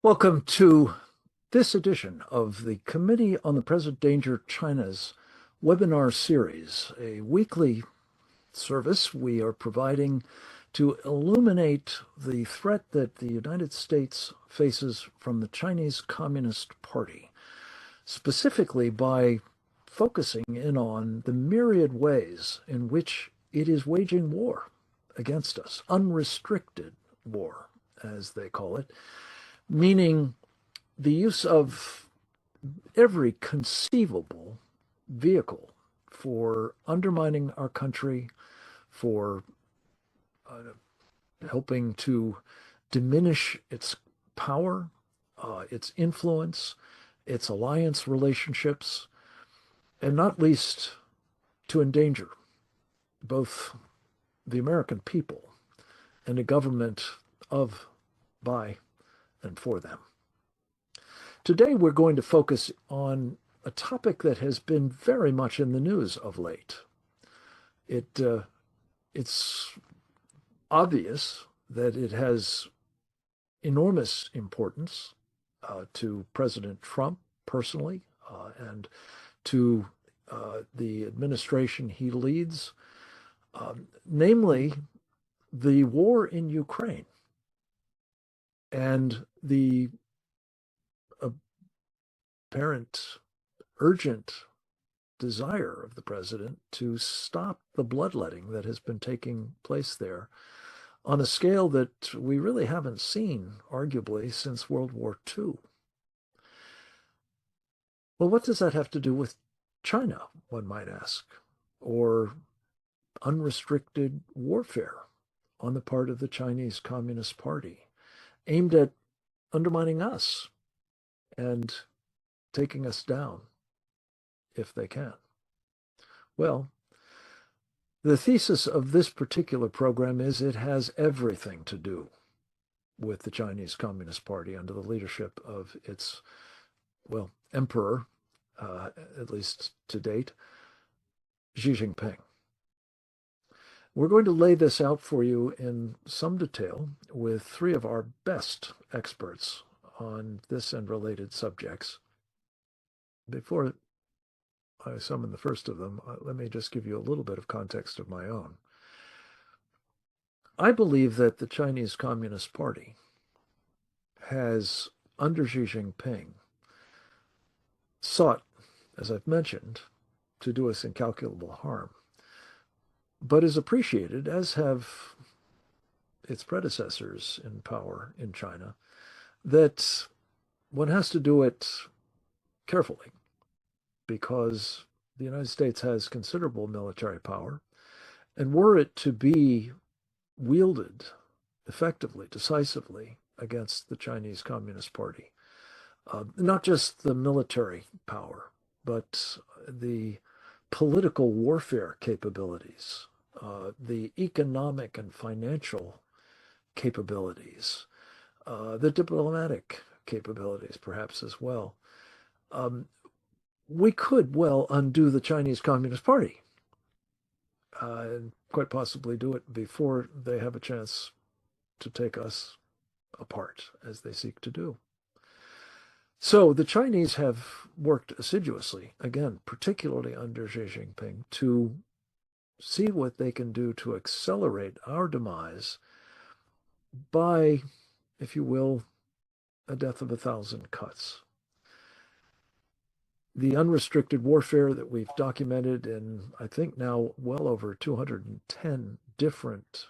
Welcome to this edition of the Committee on the Present Danger China's webinar series, a weekly service we are providing to illuminate the threat that the United States faces from the Chinese Communist Party, specifically by focusing in on the myriad ways in which it is waging war against us, unrestricted war, as they call it, meaning the use of every conceivable vehicle for undermining our country, for helping to diminish its power, its influence, its alliance relationships, and not least to endanger both the American people and a government of, by, and for them. Today, we're going to focus on a topic that has been very much in the news of late. It's obvious that it has enormous importance to President Trump personally and to the administration he leads, namely the war in Ukraine and the apparent urgent desire of the president to stop the bloodletting that has been taking place there on a scale that we really haven't seen, arguably, since World War II. Well, what does that have to do with China, one might ask, or unrestricted warfare on the part of the Chinese Communist Party, aimed at undermining us and taking us down if they can? Well, the thesis of this particular program is it has everything to do with the Chinese Communist Party under the leadership of its, well, emperor, at least to date, Xi Jinping. We're going to lay this out for you in some detail with three of our best experts on this and related subjects. Before I summon the first of them, let me just give you a little bit of context of my own. I believe that the Chinese Communist Party has, under Xi Jinping, sought, as I've mentioned, to do us incalculable harm, but is appreciated, as have its predecessors in power in China, that one has to do it carefully because the United States has considerable military power, and were it to be wielded effectively, decisively against the Chinese Communist Party, not just the military power, but the political warfare capabilities, the economic and financial capabilities, the diplomatic capabilities perhaps as well, we could well undo the Chinese Communist Party and quite possibly do it before they have a chance to take us apart, as they seek to do. So the Chinese have worked assiduously, again, particularly under Xi Jinping, to see what they can do to accelerate our demise by, if you will, a death of 1,000 cuts. The unrestricted warfare that we've documented in, I think now, well over 210 different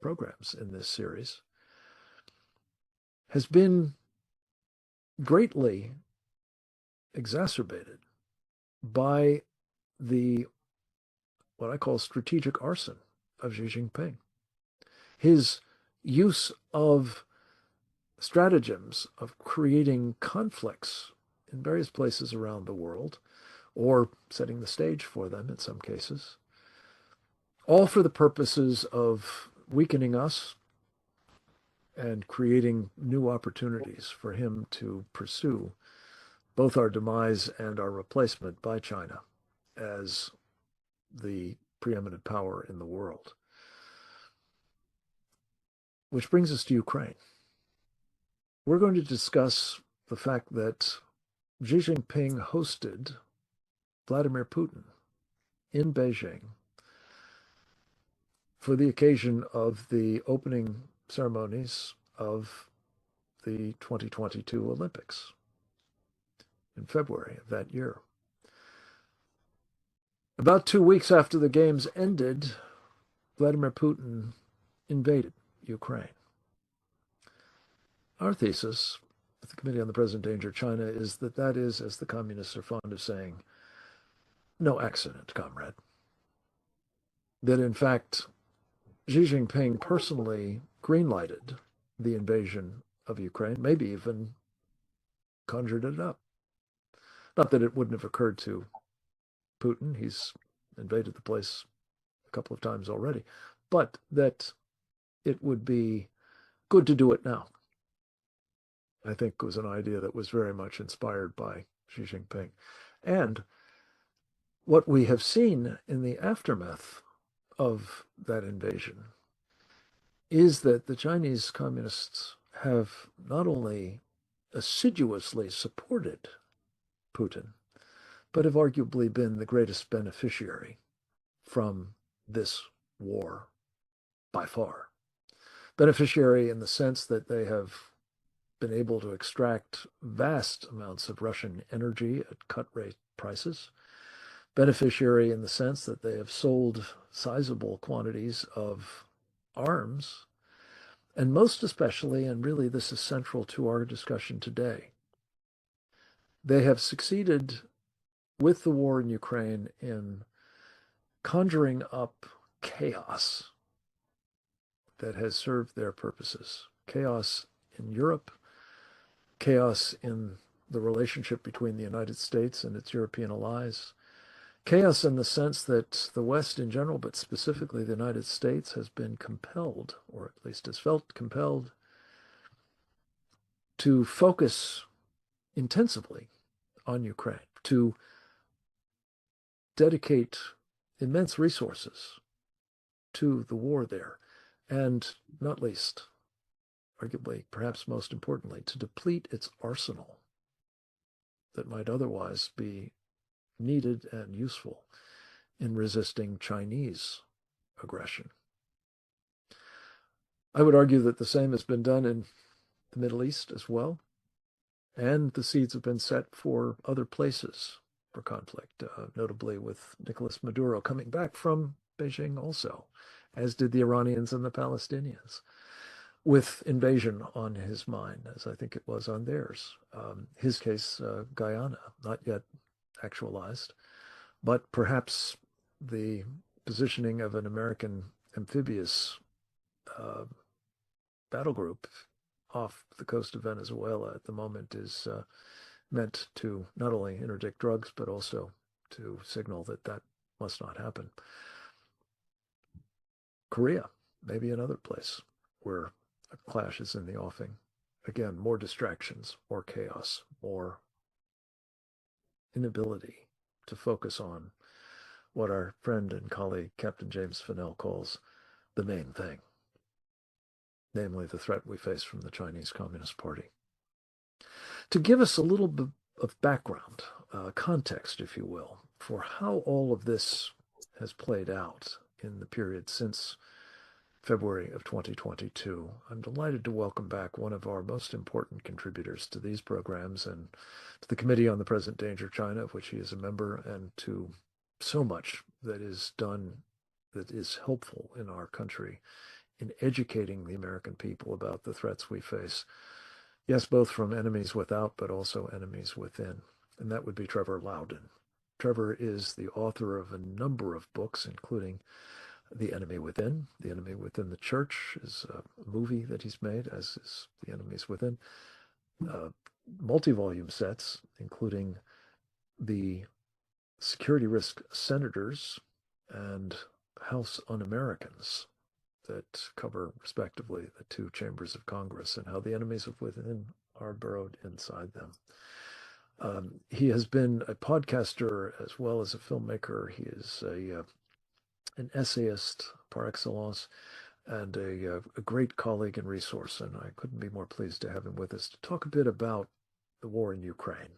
programs in this series has been greatly exacerbated by the, what I call, strategic arson of Xi Jinping. His use of stratagems of creating conflicts in various places around the world, or setting the stage for them in some cases, all for the purposes of weakening us and creating new opportunities for him to pursue both our demise and our replacement by China as the preeminent power in the world. Which brings us to Ukraine. we're going to discuss the fact that Xi Jinping hosted Vladimir Putin in Beijing for the occasion of the opening ceremonies of the 2022 Olympics in February of that year. About 2 weeks after the games ended, Vladimir Putin invaded Ukraine. Our thesis at the Committee on the Present Danger of China is that that is, as the communists are fond of saying, no accident, comrade. That in fact, Xi Jinping personally greenlighted the invasion of Ukraine, maybe even conjured it up. Not that it wouldn't have occurred to Putin, he's invaded the place a couple of times already, but that it would be good to do it now. I think was an idea that was very much inspired by Xi Jinping. And what we have seen in the aftermath of that invasion is that the Chinese communists have not only assiduously supported Putin, but have arguably been the greatest beneficiary from this war by far. Beneficiary in the sense that they have been able to extract vast amounts of Russian energy at cut-rate prices. Beneficiary in the sense that they have sold sizable quantities of arms, and most especially, and really this is central to our discussion today, they have succeeded with the war in Ukraine in conjuring up chaos that has served their purposes. Chaos in Europe, chaos in the relationship between the United States and its European allies, chaos in the sense that the West in general, but specifically the United States, has been compelled, or at least has felt compelled, to focus intensively on Ukraine, to dedicate immense resources to the war there, and not least, arguably, perhaps most importantly, to deplete its arsenal that might otherwise be needed and useful in resisting Chinese aggression. I would argue that the same has been done in the Middle East as well, and the seeds have been set for other places for conflict, notably with Nicolas Maduro coming back from Beijing also, as did the Iranians and the Palestinians, with invasion on his mind, as I think it was on theirs. His case, Guyana, not yet actualized, but perhaps the positioning of an American amphibious battle group off the coast of Venezuela at the moment is meant to not only interdict drugs, but also to signal that that must not happen. Korea, maybe another place where a clash is in the offing. Again, more distractions, more chaos, more inability to focus on what our friend and colleague Captain James Fennell calls the main thing, namely the threat we face from the Chinese Communist Party. To give us a little bit of background, context, if you will, for how all of this has played out in the period since February of 2022, I'm delighted to welcome back one of our most important contributors to these programs and to the Committee on the Present Danger of China, of which he is a member, and to so much that is done that is helpful in our country in educating the American people about the threats we face. Yes, both from enemies without, but also enemies within. And that would be Trevor Loudon. Trevor is the author of a number of books, including The Enemy Within. The Enemy Within the Church is a movie that he's made, as is The Enemies Within. Multi-volume sets, including The Security Risk Senators and House Un-Americans, that cover, respectively, the two chambers of Congress and how the enemies of within are burrowed inside them. He has been a podcaster as well as a filmmaker. He is an essayist par excellence. and a great colleague and resource. And I couldn't be more pleased to have him with us to talk a bit about the war in Ukraine,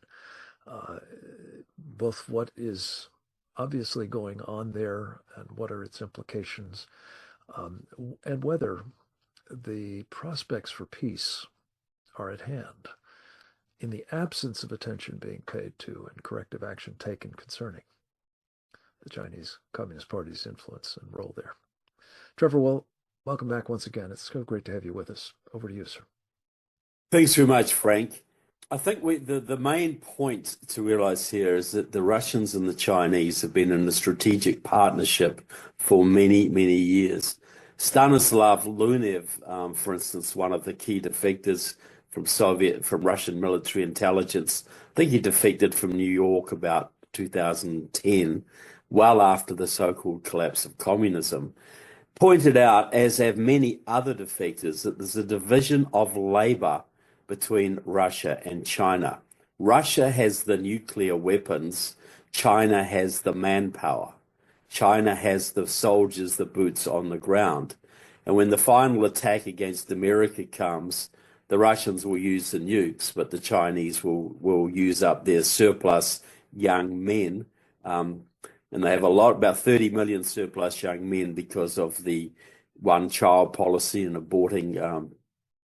both what is obviously going on there and what are its implications, and whether the prospects for peace are at hand in the absence of attention being paid to and corrective action taken concerning the Chinese Communist Party's influence and role there. Trevor, well, welcome back once again. It's so great to have you with us. Over to you, sir. Thanks very much, Frank. I think the main point to realize here is that the Russians and the Chinese have been in a strategic partnership for many, many years. Stanislav Lunev, for instance, one of the key defectors from Russian military intelligence, I think he defected from New York about 2010, well after the so-called collapse of communism, pointed out, as have many other defectors, that there's a division of labor between Russia and China. Russia has the nuclear weapons. China has the manpower. China has the soldiers, the boots on the ground. And when the final attack against America comes, the Russians will use the nukes, but the Chinese will use up their surplus young men. And they have about 30 million surplus young men because of the one-child policy and aborting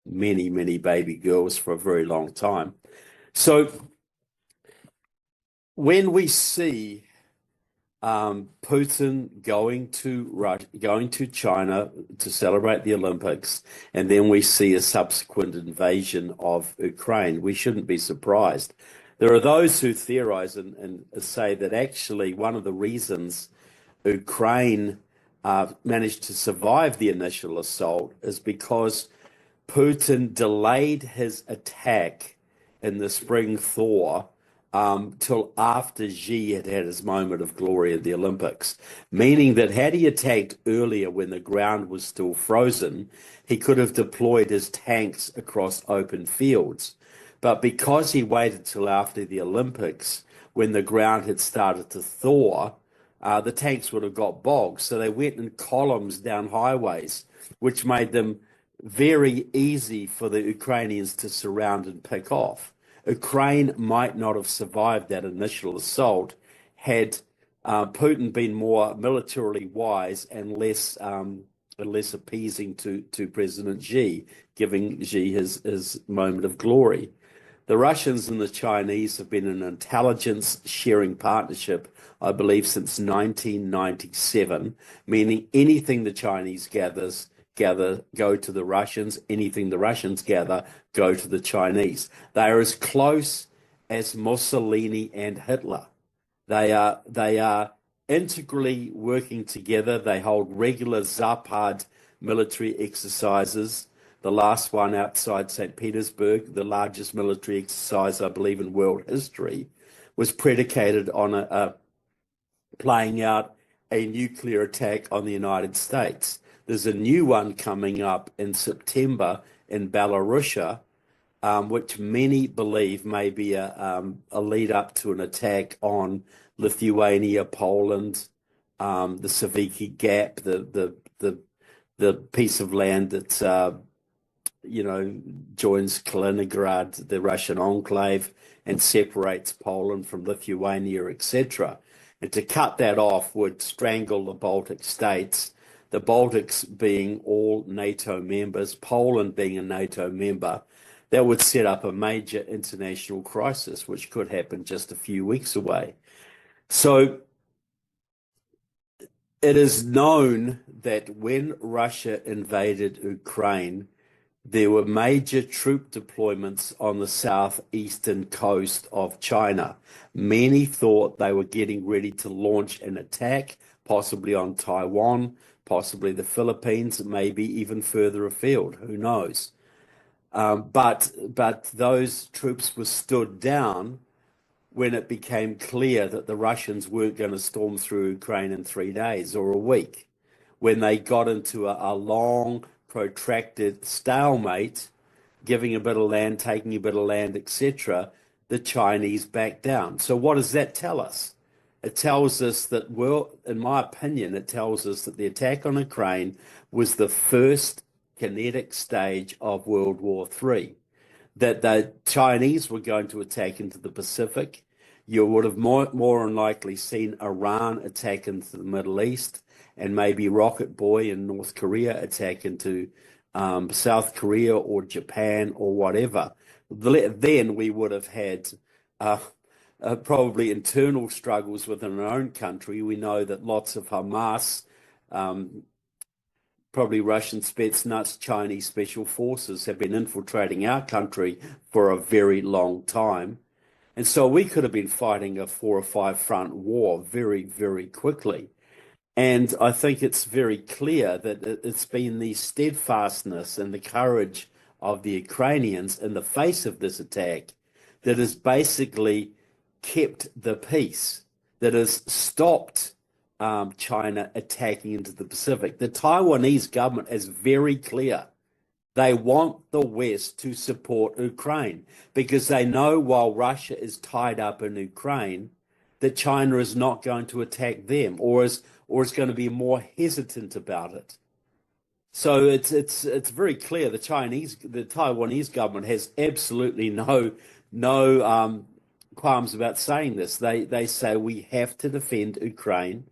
many, many baby girls for a very long time. So when we see Putin going to China to celebrate the Olympics, and then we see a subsequent invasion of Ukraine, we shouldn't be surprised. There are those who theorize and say that actually one of the reasons Ukraine managed to survive the initial assault is because Putin delayed his attack in the spring thaw till after Xi had had his moment of glory at the Olympics, meaning that had he attacked earlier when the ground was still frozen, he could have deployed his tanks across open fields. But because he waited till after the Olympics, when the ground had started to thaw, the tanks would have got bogged. So they went in columns down highways, which made them very easy for the Ukrainians to surround and pick off. Ukraine might not have survived that initial assault had Putin been more militarily wise and less appeasing to President Xi, giving Xi his moment of glory. The Russians and the Chinese have been in an intelligence sharing partnership, I believe, since 1997, meaning anything the Chinese gather, go to the Russians, anything the Russians gather, go to the Chinese. They are as close as Mussolini and Hitler. They are integrally working together. They hold regular Zapad military exercises. The last one outside St. Petersburg, the largest military exercise, I believe, in world history, was predicated on playing out a nuclear attack on the United States. There's a new one coming up in September in Belarus, which many believe may be a lead up to an attack on Lithuania, Poland, the Saviki Gap, the piece of land that joins Kaliningrad, the Russian enclave, and separates Poland from Lithuania, etc. And to cut that off would strangle the Baltic states. The Baltics being all NATO members, Poland being a NATO member, that would set up a major international crisis, which could happen just a few weeks away. So it is known that when Russia invaded Ukraine, there were major troop deployments on the southeastern coast of China. Many thought they were getting ready to launch an attack, possibly on Taiwan, possibly the Philippines, maybe even further afield, who knows. But those troops were stood down when it became clear that the Russians weren't going to storm through Ukraine in 3 days or a week. When they got into a long, protracted stalemate, giving a bit of land, taking a bit of land, etc., the Chinese backed down. So what does that tell us? It tells us that, well, in my opinion, it tells us that the attack on Ukraine was the first kinetic stage of World War III, that the Chinese were going to attack into the Pacific. You would have more than likely seen Iran attack into the Middle East, and maybe Rocket Boy in North Korea attack into South Korea or Japan or whatever. Then we would have had probably internal struggles within our own country. We know that lots of Hamas, probably Russian Spetsnaz, Chinese special forces have been infiltrating our country for a very long time. And so we could have been fighting a 4 or 5 front war very, very quickly. And I think it's very clear that it's been the steadfastness and the courage of the Ukrainians in the face of this attack that has basically kept the peace, that has stopped China attacking into the Pacific. The Taiwanese government is very clear. They want the West to support Ukraine because they know while Russia is tied up in Ukraine, that China is not going to attack them or is going to be more hesitant about it. So it's very clear the Taiwanese government has absolutely no qualms about saying this. They say we have to defend Ukraine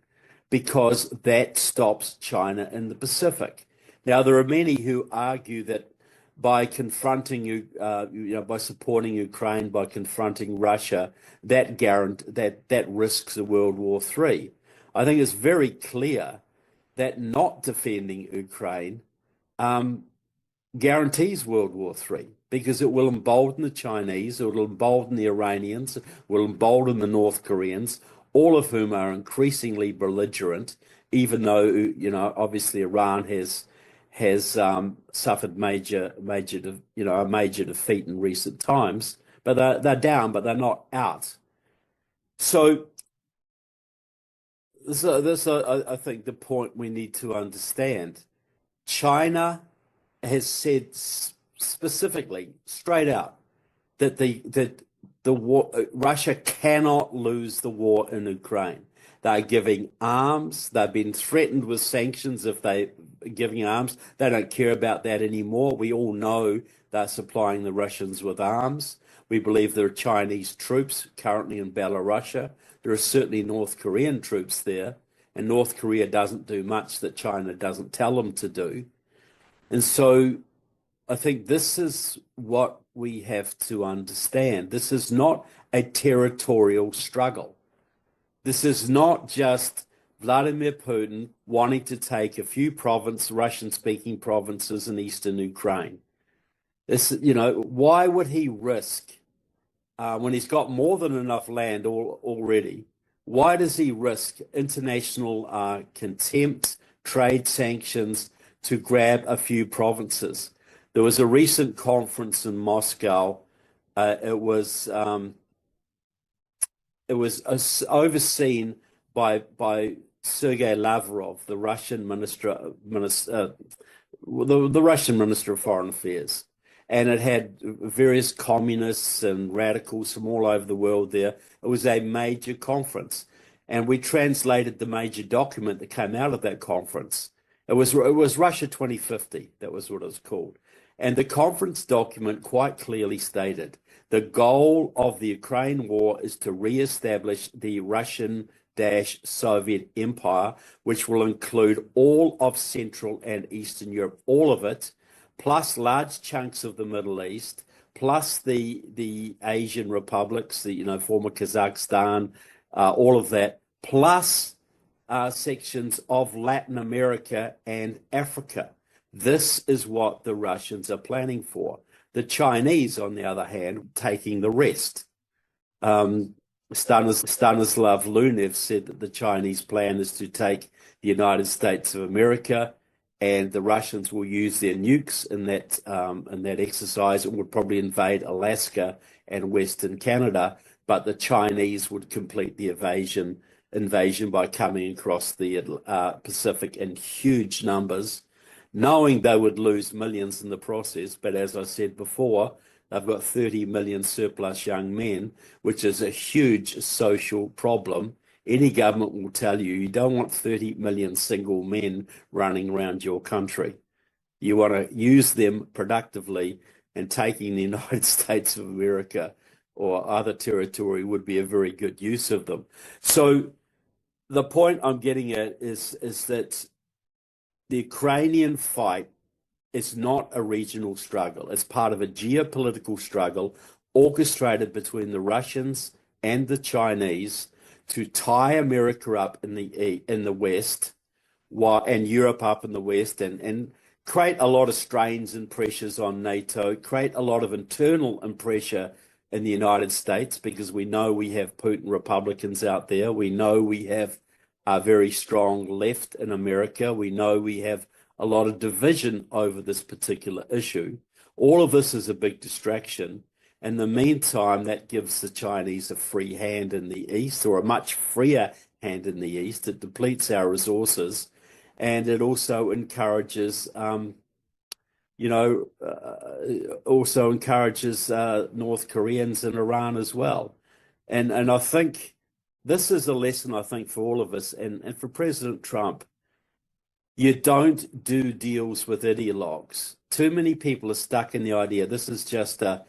because that stops China in the Pacific. Now, there are many who argue that by confronting, by supporting Ukraine, by confronting Russia, that risks a World War III. I think it's very clear that not defending Ukraine guarantees World War III because it will embolden the Chinese, it will embolden the Iranians, it will embolden the North Koreans, all of whom are increasingly belligerent, even though, obviously Iran has suffered a major defeat in recent times, but they're down, but they're not out. So this I think the point we need to understand. China has said specifically, straight out, that the war, Russia cannot lose the war in Ukraine. They're giving arms. They've been threatened with sanctions if they're giving arms. They don't care about that anymore. We all know they're supplying the Russians with arms. We believe there are Chinese troops currently in Belarus. There are certainly North Korean troops there, and North Korea doesn't do much that China doesn't tell them to do. And so I think this is what we have to understand. This is not a territorial struggle. This is not just Vladimir Putin wanting to take a few Russian-speaking provinces in eastern Ukraine. Why would he risk, when he's got more than enough land already, why does he risk international contempt, trade sanctions to grab a few provinces? There was a recent conference in Moscow. It was overseen by Sergei Lavrov, the Russian minister of Foreign Affairs, and it had various communists and radicals from all over the world there. It was a major conference, and we translated the major document that came out of that conference. It was Russia 2050. That was what it was called. And the conference document quite clearly stated the goal of the Ukraine war is to reestablish the Russian-Soviet Empire, which will include all of Central and Eastern Europe, all of it, plus large chunks of the Middle East, plus the Asian republics, the former Kazakhstan, all of that, plus sections of Latin America and Africa. This is what the Russians are planning for. The Chinese, on the other hand, taking the rest. Stanislav Lunev said that the Chinese plan is to take the United States of America, and the Russians will use their nukes in that exercise and would probably invade Alaska and Western Canada, but the Chinese would complete the invasion by coming across the Pacific in huge numbers, knowing they would lose millions in the process. But as I said before, they've got 30 million surplus young men, which is a huge social problem Any government will tell you, you don't want 30 million single men running around your country. You want to use them productively, and taking the United States of America or other territory would be a very good use of them. So the point I'm getting at is that the Ukrainian fight is not a regional struggle. It's part of a geopolitical struggle orchestrated between the Russians and the Chinese to tie America up in the West, and Europe up in the West, and create a lot of strains and pressures on NATO, create a lot of internal pressure in the United States, because we know we have Putin Republicans out there. We know we have a very strong left in America. We know we have a lot of division over this particular issue. All of this is a big distraction. In the meantime, that gives the Chinese a free hand in the East, or a much freer hand in the East. It depletes our resources, and it also encourages, North Koreans and Iran as well. And I think this is a lesson, I think, for all of us, and for President Trump. You don't do deals with ideologues. Too many people are stuck in the idea this is just a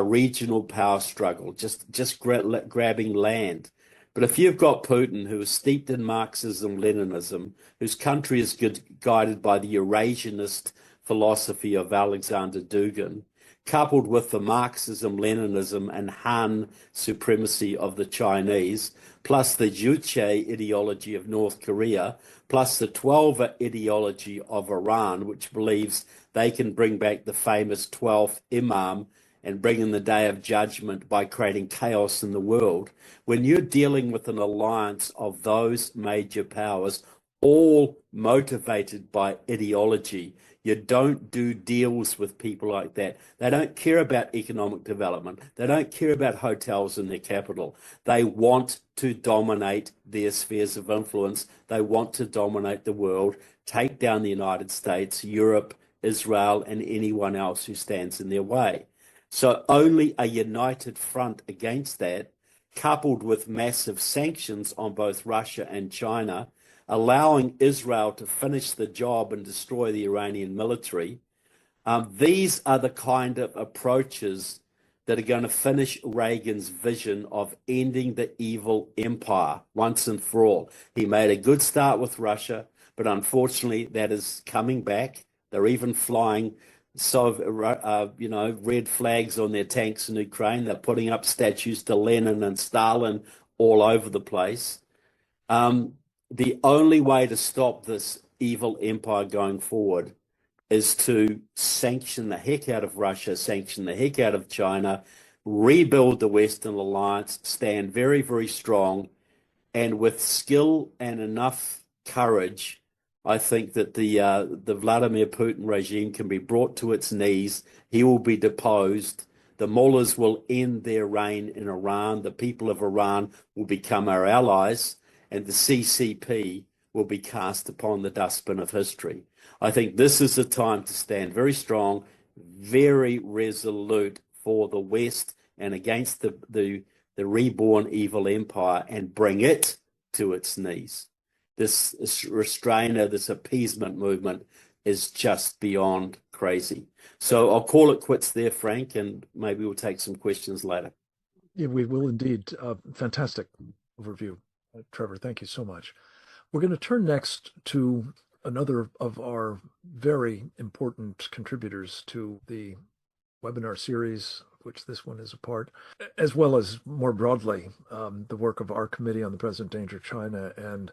regional power struggle, just grabbing land. But if you've got Putin, who is steeped in Marxism-Leninism, whose country is guided by the Eurasianist philosophy of Alexander Dugin, coupled with the Marxism-Leninism and Han supremacy of the Chinese, plus the Juche ideology of North Korea, plus the 12 ideology of Iran, which believes they can bring back the famous 12th Imam and bring in the day of judgment by creating chaos in the world. When you're dealing with an alliance of those major powers, all motivated by ideology, you don't do deals with people like that. They don't care about economic development. They don't care about hotels in their capital. They want to dominate their spheres of influence. They want to dominate the world, take down the United States, Europe, Israel, and anyone else who stands in their way. So only a united front against that, coupled with massive sanctions on both Russia and China, allowing Israel to finish the job and destroy the Iranian military. These are the kind of approaches that are going to finish Reagan's vision of ending the evil empire once and for all. He made a good start with Russia, but unfortunately that is coming back. They're even flying red flags on their tanks in Ukraine. They're putting up statues to Lenin and Stalin all over the place. The only way to stop this evil empire going forward is to sanction the heck out of Russia, sanction the heck out of China, rebuild the Western alliance, stand very, very strong, and with skill and enough courage, I think that the Vladimir Putin regime can be brought to its knees. He will be deposed. The mullahs will end their reign in Iran. The people of Iran will become our allies, and the CCP will be cast upon the dustbin of history. I think this is the time to stand very strong, very resolute for the West and against the reborn evil empire, and bring it to its knees. This restrainer, this appeasement movement is just beyond crazy. So I'll call it quits there, Frank, and maybe we'll take some questions later. Yeah, we will indeed. Fantastic overview, Trevor. Thank you so much. We're going to turn next to another of our very important contributors to the webinar series, which this one is a part, as well as more broadly, the work of our Committee on the Present Danger of China, and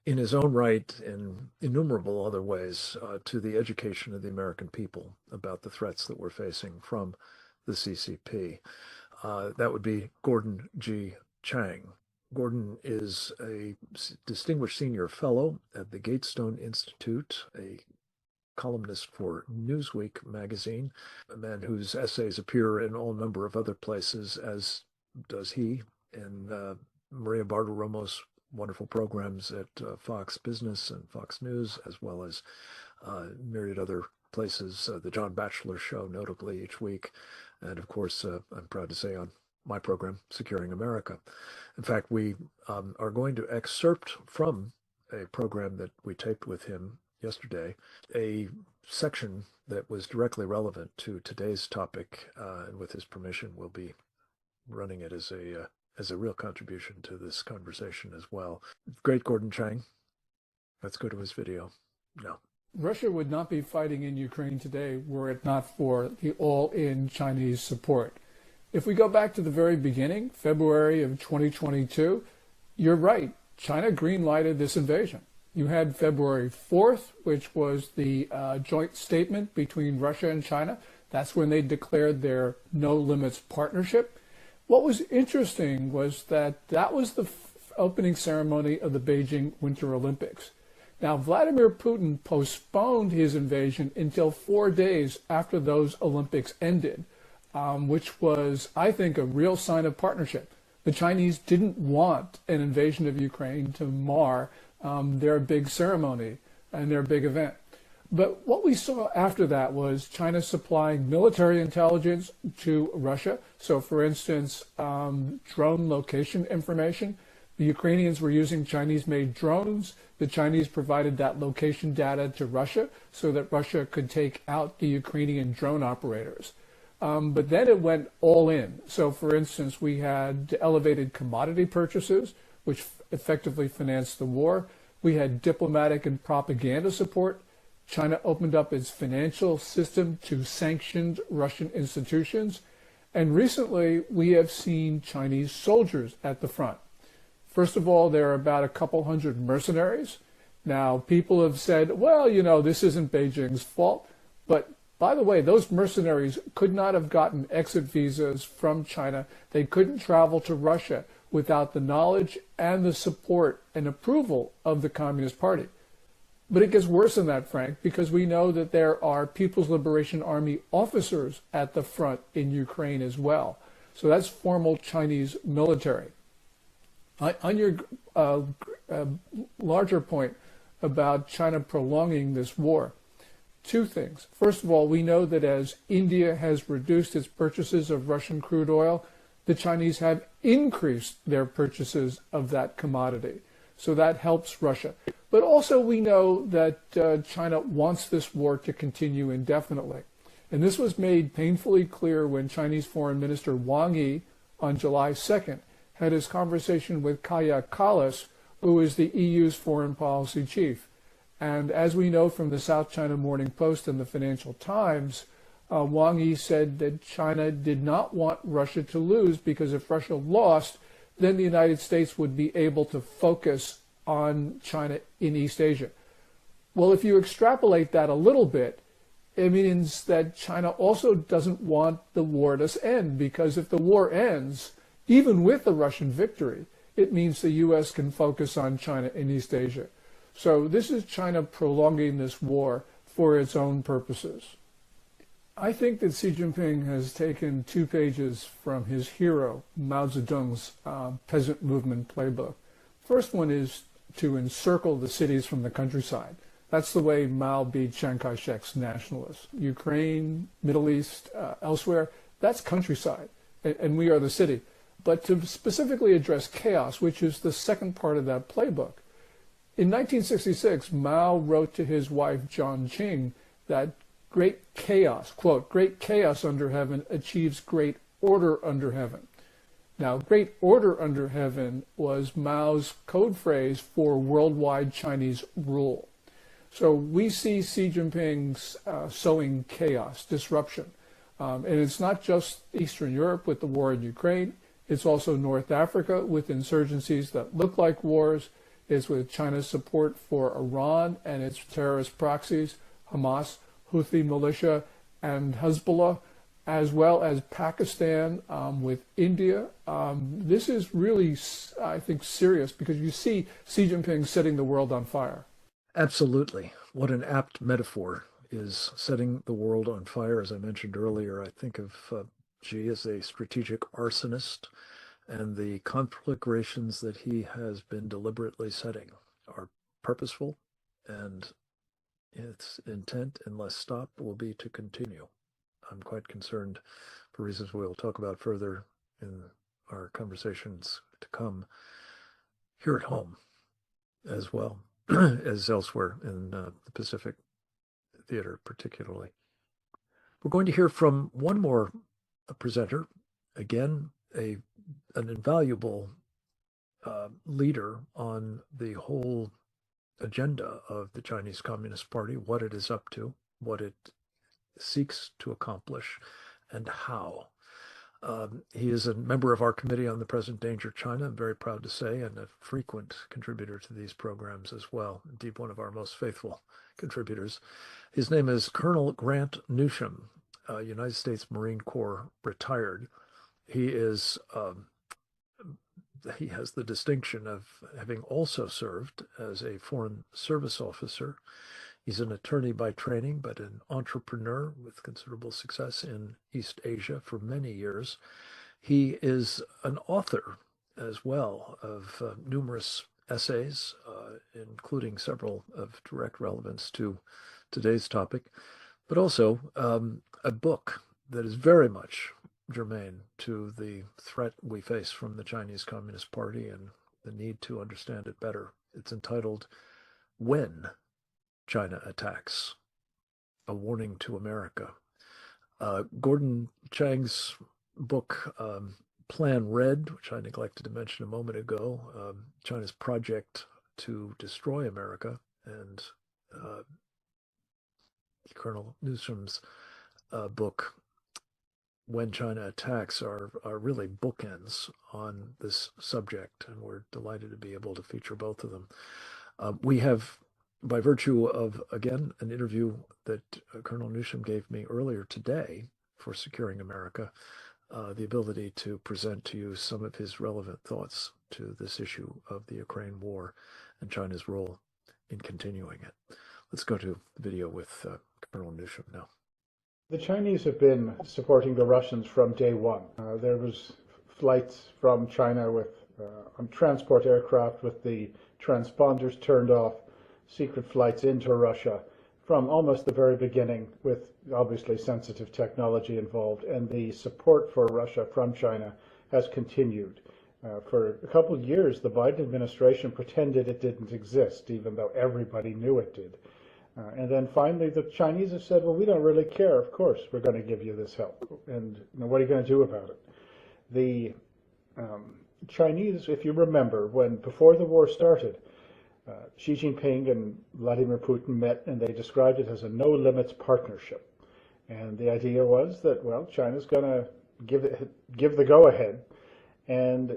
in his own right, in innumerable other ways, to the education of the American people about the threats that we're facing from the CCP. That would be Gordon G. Chang. Gordon is a distinguished senior fellow at the Gatestone Institute, a columnist for Newsweek magazine, a man whose essays appear in all number of other places, as does he, in Maria Bartiromo's wonderful programs at Fox Business and Fox News, as well as myriad other places, the John Batchelor Show, notably each week, and of course, I'm proud to say on my program, Securing America. In fact, we are going to excerpt from a program that we taped with him yesterday, a section that was directly relevant to today's topic, and with his permission, we'll be running it as a real contribution to this conversation as well. Great Gordon Chang. Let's go to his video now. Russia would not be fighting in Ukraine today were it not for the all-in Chinese support. If we go back to the very beginning, February of 2022, you're right, China green-lighted this invasion. You had February 4th, which was the joint statement between Russia and China. That's when they declared their no-limits partnership. What was interesting was that that was the opening ceremony of the Beijing Winter Olympics. Now, Vladimir Putin postponed his invasion until 4 days after those Olympics ended, which was, I think, a real sign of partnership. The Chinese didn't want an invasion of Ukraine to mar their big ceremony and their big event. But what we saw after that was China supplying military intelligence to Russia. So, for instance, drone location information. The Ukrainians were using Chinese-made drones. The Chinese provided that location data to Russia so that Russia could take out the Ukrainian drone operators. But then it went all in. So, for instance, we had elevated commodity purchases, which effectively financed the war. We had diplomatic and propaganda support. China opened up its financial system to sanctioned Russian institutions. And recently, we have seen Chinese soldiers at the front. First of all, there are about a couple hundred mercenaries. Now, people have said, well, you know, this isn't Beijing's fault. But by the way, those mercenaries could not have gotten exit visas from China. They couldn't travel to Russia without the knowledge and the support and approval of the Communist Party. But it gets worse than that, Frank, because we know that there are People's Liberation Army officers at the front in Ukraine as well. So that's formal Chinese military. On your larger point about China prolonging this war, two things. First of all, we know that as India has reduced its purchases of Russian crude oil, the Chinese have increased their purchases of that commodity. So that helps Russia. But also we know that China wants this war to continue indefinitely. And this was made painfully clear when Chinese Foreign Minister Wang Yi on July 2nd had his conversation with Kaja Kallas, who is the EU's foreign policy chief. And as we know from the South China Morning Post and the Financial Times, Wang Yi said that China did not want Russia to lose because if Russia lost, then the United States would be able to focus on China in East Asia. Well, if you extrapolate that a little bit, it means that China also doesn't want the war to end, because if the war ends, even with the Russian victory, it means the U.S. can focus on China in East Asia. So this is China prolonging this war for its own purposes. I think that Xi Jinping has taken 2 pages from his hero, Mao Zedong's peasant movement playbook. First one is to encircle the cities from the countryside. That's the way Mao beat Chiang Kai-shek's nationalists. Ukraine, Middle East, elsewhere, that's countryside, and we are the city. But to specifically address chaos, which is the second part of that playbook, in 1966, Mao wrote to his wife, John Qing, that great chaos, quote, great chaos under heaven achieves great order under heaven. Now, great order under heaven was Mao's code phrase for worldwide Chinese rule. So we see Xi Jinping sowing chaos, disruption. And it's not just Eastern Europe with the war in Ukraine. It's also North Africa with insurgencies that look like wars. It's with China's support for Iran and its terrorist proxies, Hamas, Houthi militia, and Hezbollah, as well as Pakistan with India. This is really, I think, serious because you see Xi Jinping setting the world on fire. Absolutely. What an apt metaphor is setting the world on fire. As I mentioned earlier, I think of Xi as a strategic arsonist, and the conflagrations that he has been deliberately setting are purposeful, and its intent, unless stopped, will be to continue. I'm quite concerned, for reasons we'll talk about further in our conversations to come here at home as well as elsewhere in the Pacific Theater particularly. We're going to hear from one more presenter, again, an invaluable leader on the whole agenda of the Chinese Communist Party, what it is up to, what it seeks to accomplish, and how. He is a member of our Committee on the Present Danger China, I'm very proud to say, and a frequent contributor to these programs as well. Indeed, one of our most faithful contributors. His name is Colonel Grant Newsham, United States Marine Corps retired. He is he has the distinction of having also served as a Foreign Service officer. He's an attorney by training, but an entrepreneur with considerable success in East Asia for many years. He is an author as well of numerous essays, including several of direct relevance to today's topic, but also a book that is very much germane to the threat we face from the Chinese Communist Party and the need to understand it better. It's entitled When China Attacks, A Warning to America. Gordon Chang's book, Plan Red, which I neglected to mention a moment ago, China's project to destroy America, and Colonel Newsham's book, When China Attacks, are really bookends on this subject, and we're delighted to be able to feature both of them. We have, by virtue of, again, an interview that Colonel Newsham gave me earlier today for Securing America, the ability to present to you some of his relevant thoughts to this issue of the Ukraine war and China's role in continuing it. Let's go to the video with Colonel Newsham now. The Chinese have been supporting the Russians from day one. There was flights from China with on transport aircraft with the transponders turned off, secret flights into Russia from almost the very beginning, with obviously sensitive technology involved, and the support for Russia from China has continued. For a couple of years, the Biden administration pretended it didn't exist, even though everybody knew it did. And then finally, the Chinese have said, well, we don't really care. Of course, we're going to give you this help. And what are you going to do about it? The Chinese, if you remember, before the war started, Xi Jinping and Vladimir Putin met, and they described it as a no-limits partnership. And the idea was that, well, China's going to give the go-ahead, and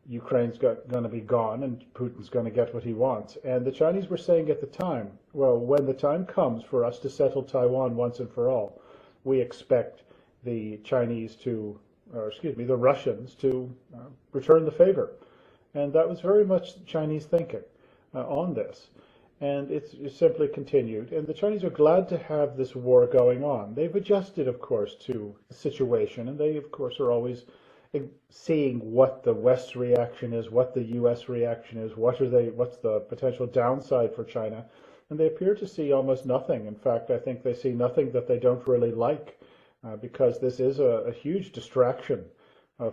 Ukraine's going to be gone, and Putin's going to get what he wants. And the Chinese were saying at the time, well, when the time comes for us to settle Taiwan once and for all, we expect the the Russians to return the favor. And that was very much Chinese thinking on this. And it's simply continued. And the Chinese are glad to have this war going on. They've adjusted, of course, to the situation, and they, of course, are always seeing what the West's reaction is, what the U.S. reaction is, what's the potential downside for China, and they appear to see almost nothing. In fact, I think they see nothing that they don't really like, because this is a huge distraction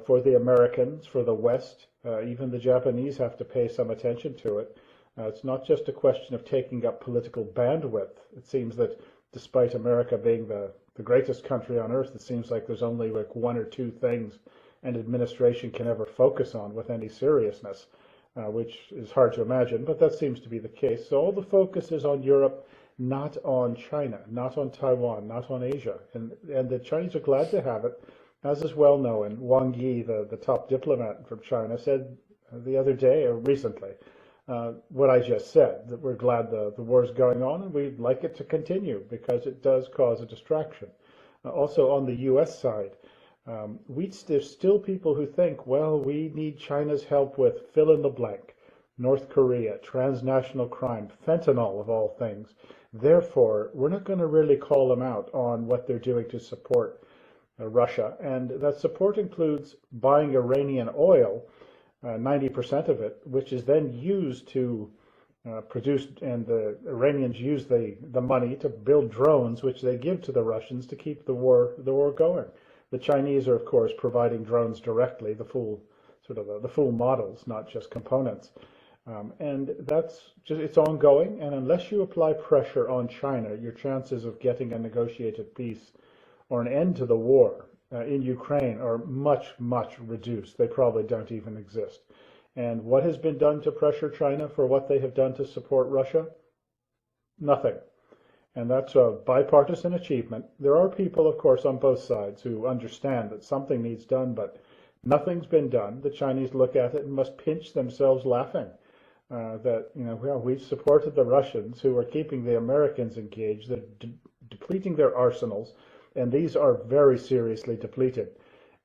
for the Americans, for the West. Even the Japanese have to pay some attention to it. It's not just a question of taking up political bandwidth. It seems that despite America being the greatest country on earth, it seems like there's only like one or two things an administration can ever focus on with any seriousness, which is hard to imagine, but that seems to be the case. So all the focus is on Europe, not on China, not on Taiwan, not on Asia. And the Chinese are glad to have it, as is well known. Wang Yi, the top diplomat from China, said the other day, or recently, what I just said, that we're glad the war is going on and we'd like it to continue because it does cause a distraction. Also on the U.S. side, there's still people who think, well, we need China's help with fill in the blank, North Korea, transnational crime, fentanyl of all things. Therefore, we're not going to really call them out on what they're doing to support Russia. And that support includes buying Iranian oil, 90% of it, which is then used to produce, and the Iranians use the money to build drones, which they give to the Russians to keep the war going. The Chinese are, of course, providing drones directly, the full sort of the full models, not just components. And that's just, it's ongoing, and unless you apply pressure on China, your chances of getting a negotiated peace or an end to the war in Ukraine are much, much reduced. They probably don't even exist. And what has been done to pressure China for what they have done to support Russia? Nothing. And that's a bipartisan achievement. There are people, of course, on both sides who understand that something needs done, but nothing's been done. The Chinese look at it and must pinch themselves laughing. That, well, we've supported the Russians who are keeping the Americans engaged. They're depleting their arsenals, and these are very seriously depleted.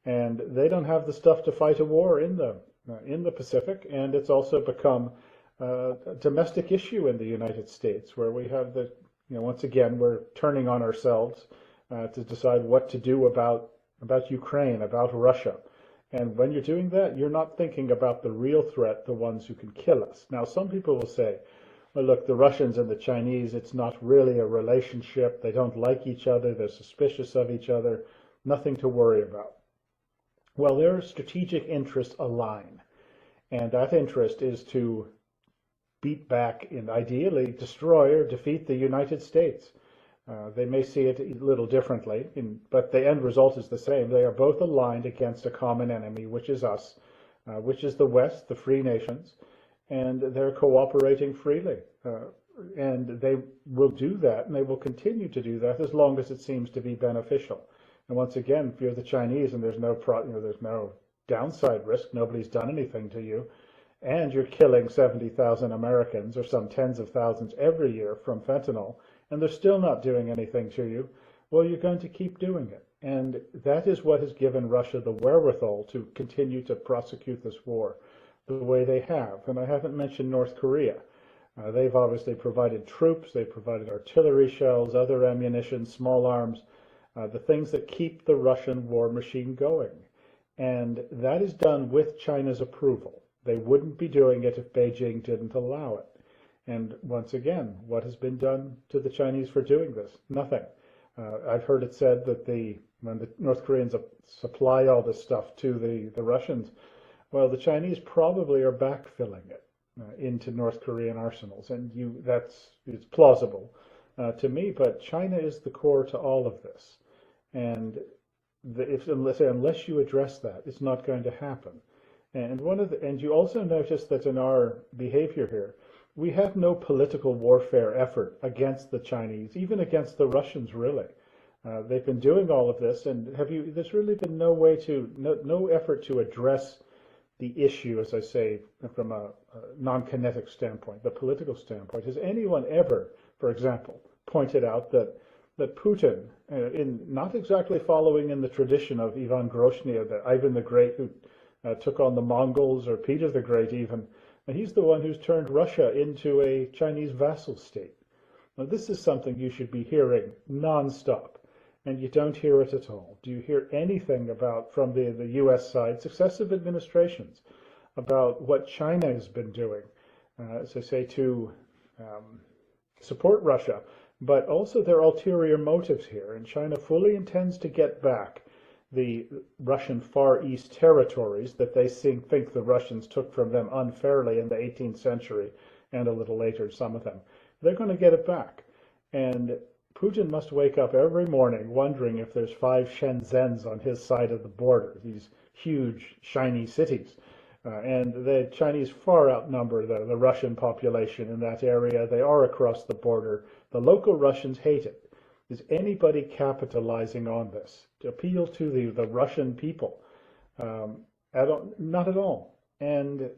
And they don't have the stuff to fight a war in the Pacific, and it's also become a domestic issue in the United States, where we have the, once again, we're turning on ourselves to decide what to do about Ukraine, about Russia. And when you're doing that, you're not thinking about the real threat, the ones who can kill us. Now, some people will say, well, look, the Russians and the Chinese, it's not really a relationship. They don't like each other. They're suspicious of each other. Nothing to worry about. Well, their strategic interests align. And that interest is to beat back and ideally destroy or defeat the United States. They may see it a little differently, but the end result is the same. They are both aligned against a common enemy, which is us, which is the West, the free nations, and they're cooperating freely. And they will do that, and they will continue to do that as long as it seems to be beneficial. And once again, if you're the Chinese and there's no downside risk, nobody's done anything to you, and you're killing 70,000 Americans or some tens of thousands every year from fentanyl, and they're still not doing anything to you, well, you're going to keep doing it. And that is what has given Russia the wherewithal to continue to prosecute this war the way they have. And I haven't mentioned North Korea. They've obviously provided troops, they've provided artillery shells, other ammunition, small arms, the things that keep the Russian war machine going. And that is done with China's approval. They wouldn't be doing it if Beijing didn't allow it. And once again, what has been done to the Chinese for doing this? Nothing. I've heard it said that when the North Koreans supply all this stuff to the Russians, well, the Chinese probably are backfilling it into North Korean arsenals, and it's plausible to me. But China is the core to all of this, and unless you address that, it's not going to happen. And you also notice that in our behavior here, we have no political warfare effort against the Chinese, even against the Russians, really. They've been doing all of this, and there's really been no effort to address the issue, as I say, from a non-kinetic standpoint, the political standpoint. Has anyone ever, for example, pointed out that Putin, not exactly following in the tradition of Ivan Grozny, or Ivan the Great, who took on the Mongols, or Peter the Great even, and he's the one who's turned Russia into a Chinese vassal state. Now, this is something you should be hearing nonstop, and you don't hear it at all. Do you hear anything from the U.S. side, successive administrations, about what China has been doing, as I say, to support Russia, but also their ulterior motives here? And China fully intends to get back the Russian Far East territories that they think the Russians took from them unfairly in the 18th century and a little later, some of them. They're going to get it back. And Putin must wake up every morning wondering if there's 5 Shenzhens on his side of the border, these huge, shiny cities. And the Chinese far outnumber the Russian population in that area. They are across the border. The local Russians hate it. Is anybody capitalizing on this to appeal to the Russian people? Not at all. And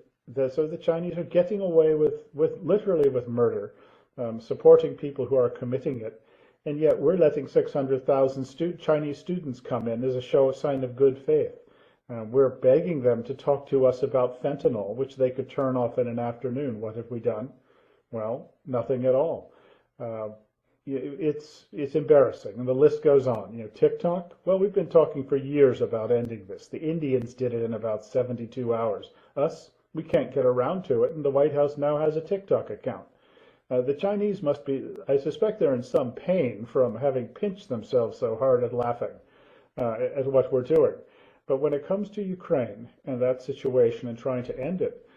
so the Chinese are getting away with literally with murder, supporting people who are committing it. And yet we're letting 600,000 Chinese students come in as a sign of good faith. We're begging them to talk to us about fentanyl, which they could turn off in an afternoon. What have we done? Well, nothing at all. It's embarrassing, and the list goes on. TikTok, well, we've been talking for years about ending this. The Indians did it in about 72 hours. Us, we can't get around to it, and the White House now has a TikTok account. The Chinese must be, I suspect they're in some pain from having pinched themselves so hard at laughing at what we're doing. But when it comes to Ukraine and that situation and trying to end it,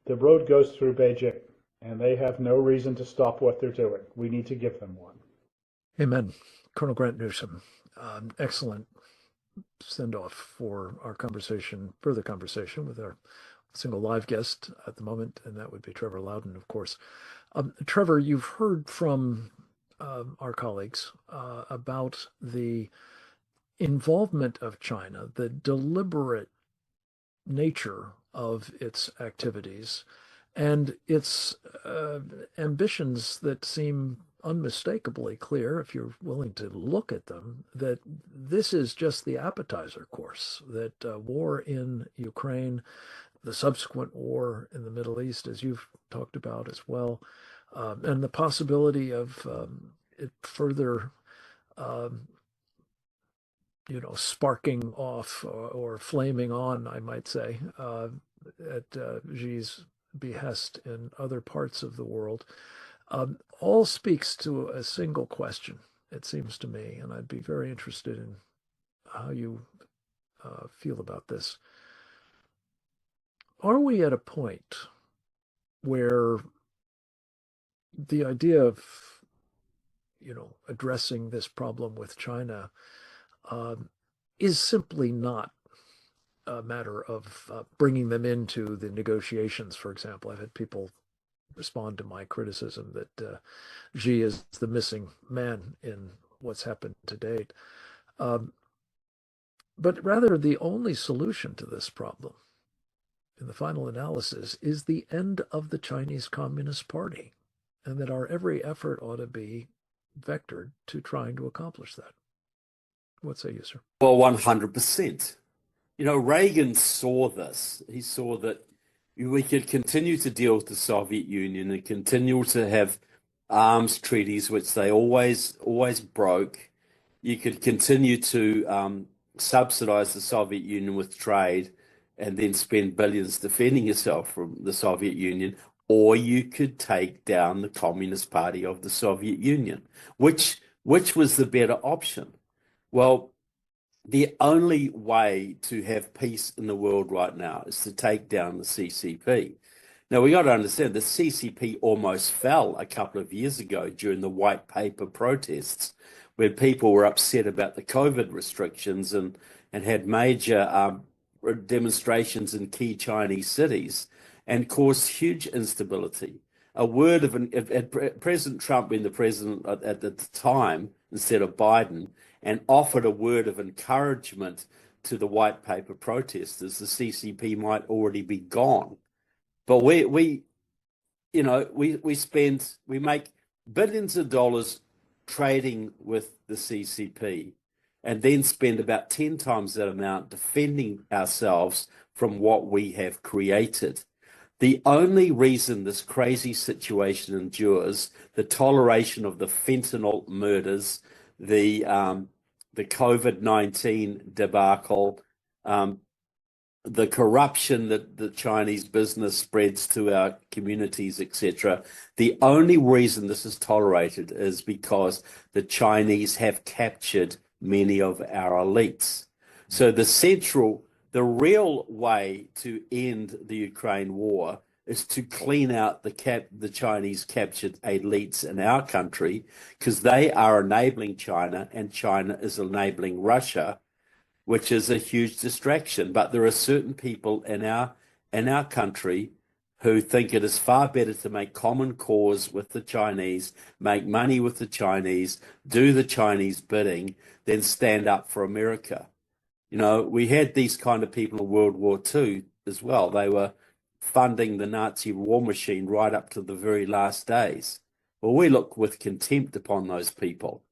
the road goes through Beijing, and they have no reason to stop what they're doing. We need to give them one. Amen. Colonel Grant Newsom, excellent send-off for our conversation, further conversation with our single live guest at the moment, and that would be Trevor Loudon, of course. Trevor, you've heard from our colleagues about the involvement of China, the deliberate nature of its activities, and its ambitions that seem unmistakably clear, if you're willing to look at them, that this is just the appetizer course, that war in Ukraine, the subsequent war in the Middle East, as you've talked about as well, and the possibility of it further sparking off or flaming on, I might say, at Xi's behest in other parts of the world, all speaks to a single question, it seems to me, and I'd be very interested in how you feel about this. Are we at a point where the idea of, addressing this problem with China is simply not a matter of bringing them into the negotiations, for example? I've had people respond to my criticism that Xi is the missing man in what's happened to date. But rather, the only solution to this problem, in the final analysis, is the end of the Chinese Communist Party, and that our every effort ought to be vectored to trying to accomplish that. What say you, sir? Well, 100%. Reagan saw this. He saw that we could continue to deal with the Soviet Union and continue to have arms treaties, which they always broke. You could continue to subsidize the Soviet Union with trade and then spend billions defending yourself from the Soviet Union, or you could take down the Communist Party of the Soviet Union. Which was the better option? Well, the only way to have peace in the world right now is to take down the CCP. Now, we got to understand the CCP almost fell a couple of years ago during the white paper protests, where people were upset about the COVID restrictions and had major demonstrations in key Chinese cities and caused huge instability. A word of President Trump being the president at the time instead of Biden, and offered a word of encouragement to the white paper protesters, the CCP might already be gone. But we make billions of dollars trading with the CCP, and then spend about 10 times that amount defending ourselves from what we have created. The only reason this crazy situation endures, the toleration of the fentanyl murders, the COVID-19 debacle, the corruption that the Chinese business spreads to our communities, etc. The only reason this is tolerated is because the Chinese have captured many of our elites. So the real way to end the Ukraine war is to clean out the Chinese captured elites in our country, because they are enabling China and China is enabling Russia, which is a huge distraction. But there are certain people in our country who think it is far better to make common cause with the Chinese, make money with the Chinese, do the Chinese bidding, than stand up for America. We had these kind of people in World War II as well. They were funding the Nazi war machine right up to the very last days. Well, we look with contempt upon those people.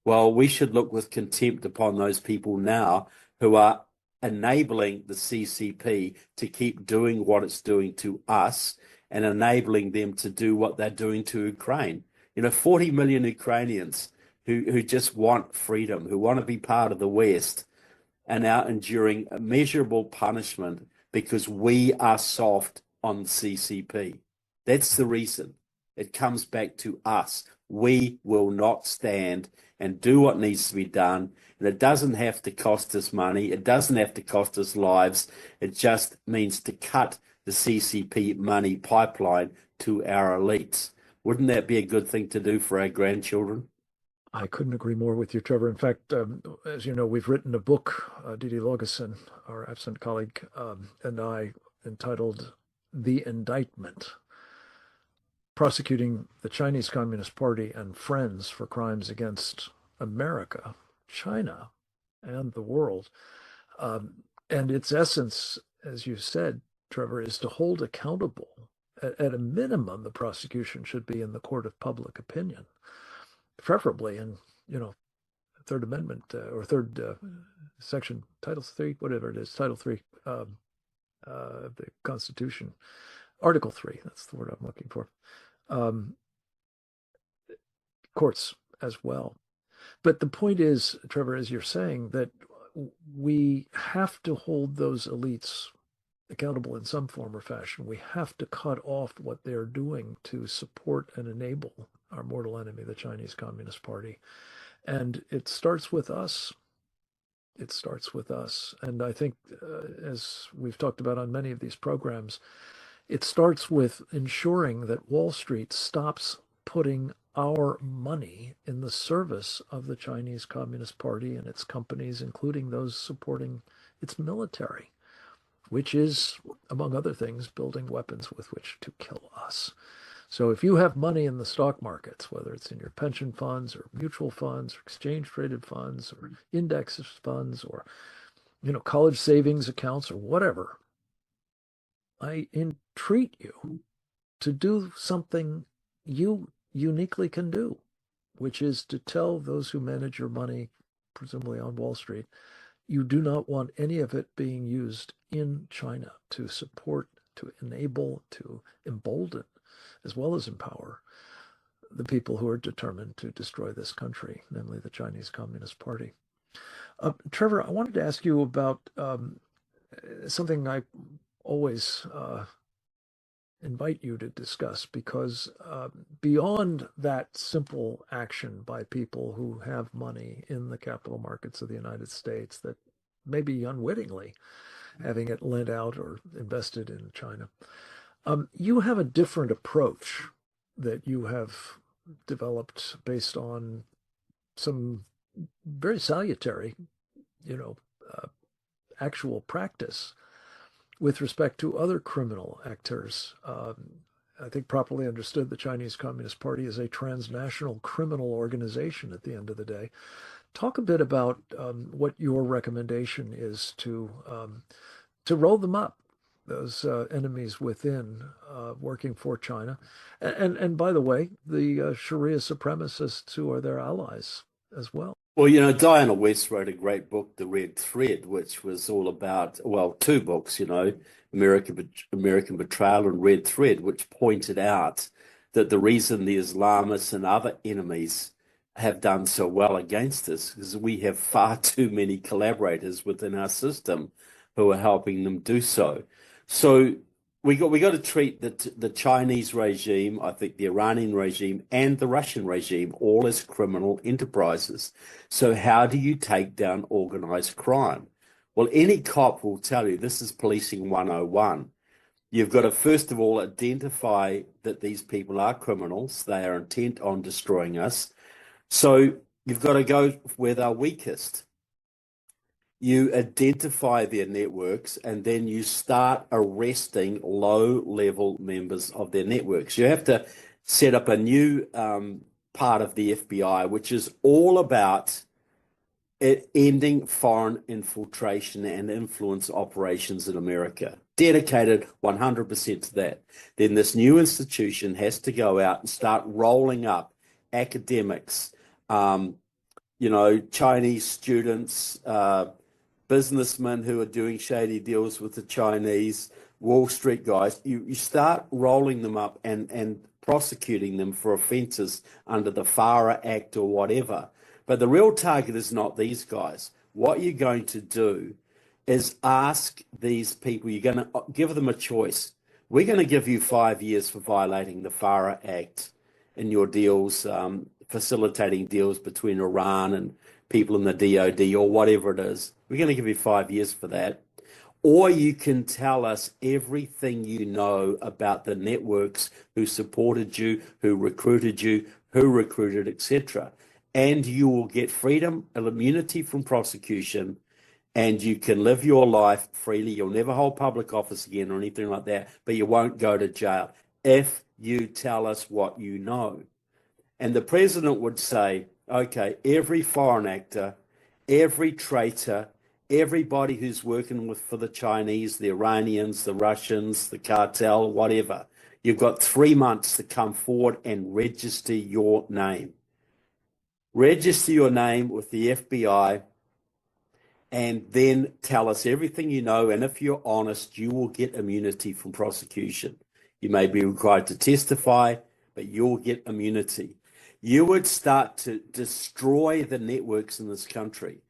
Well, we should look with contempt upon those people now who are enabling the CCP to keep doing what it's doing to us and enabling them to do what they're doing to Ukraine. 40 million Ukrainians who just want freedom, who want to be part of the West, are now enduring immeasurable punishment because we are soft on CCP. That's the reason. It comes back to us. we will not stand and do what needs to be done. And it doesn't have to cost us money. It doesn't have to cost us lives. It just means to cut the CCP money pipeline to our elites. Wouldn't that be a good thing to do for our grandchildren? I couldn't agree more with you, Trevor. In fact, as you know, we've written a book, Didi Logason, our absent colleague, and I, entitled The Indictment, prosecuting the Chinese Communist Party and friends for crimes against America, China, and the world. And its essence, as you said, Trevor, is to hold accountable. At a minimum, the prosecution should be in the court of public opinion, preferably in, Third Amendment or Third Section, Title 3, whatever it is, Title 3 of the Constitution, Article 3, that's the word I'm looking for. Courts as well. But the point is, Trevor, as you're saying, that we have to hold those elites accountable in some form or fashion. We have to cut off what they're doing to support and enable our mortal enemy, the Chinese Communist Party. And it starts with us. It starts with us. And I think, as we've talked about on many of these programs, it starts with ensuring that Wall Street stops putting our money in the service of the Chinese Communist Party and its companies, including those supporting its military, which is, among other things, building weapons with which to kill us. So if you have money in the stock markets, whether it's in your pension funds or mutual funds or exchange-traded funds or index funds or, college savings accounts or whatever, I entreat you to do something you uniquely can do, which is to tell those who manage your money, presumably on Wall Street, you do not want any of it being used in China to support, to enable, to embolden, as well as empower the people who are determined to destroy this country, namely the Chinese Communist Party. Trevor, I wanted to ask you about something I always invite you to discuss, because beyond that simple action by people who have money in the capital markets of the United States, that maybe unwittingly having it lent out or invested in China, you have a different approach that you have developed based on some very salutary, actual practice with respect to other criminal actors. I think properly understood, the Chinese Communist Party is a transnational criminal organization at the end of the day. Talk a bit about what your recommendation is to roll them up, those enemies within working for China. And by the way, the Sharia supremacists who are their allies as well. Well, Diana West wrote a great book, The Red Thread, which was all about, two books, American Betrayal and Red Thread, which pointed out that the reason the Islamists and other enemies have done so well against us is we have far too many collaborators within our system who are helping them do so. So we got to treat the Chinese regime, I think the Iranian regime and the Russian regime all as criminal enterprises. So how do you take down organized crime? Well, any cop will tell you this is policing 101. You've got to, first of all, identify that these people are criminals. They are intent on destroying us. So you've got to go where they're weakest. You identify their networks, and then you start arresting low-level members of their networks. You have to set up a new part of the FBI, which is all about ending foreign infiltration and influence operations in America. Dedicated 100% to that. Then this new institution has to go out and start rolling up academics, Chinese students, businessmen who are doing shady deals with the Chinese, Wall Street guys. You start rolling them up and prosecuting them for offences under the FARA Act or whatever. But the real target is not these guys. What you're going to do is ask these people, you're going to give them a choice. We're going to give you 5 years for violating the FARA Act, in your deals, facilitating deals between Iran and people in the DOD or whatever it is. We're going to give you 5 years for that. Or you can tell us everything you know about the networks who supported you, who recruited, etc. And you will get freedom and immunity from prosecution, and you can live your life freely. You'll never hold public office again or anything like that, but you won't go to jail if you tell us what you know. And the president would say, okay, every foreign actor, every traitor, everybody who's working for the Chinese, the Iranians, the Russians, the cartel, whatever, you've got 3 months to come forward and register your name. Register your name with the FBI and then tell us everything you know. And if you're honest, you will get immunity from prosecution. You may be required to testify, but you'll get immunity. You would start to destroy the networks in this country,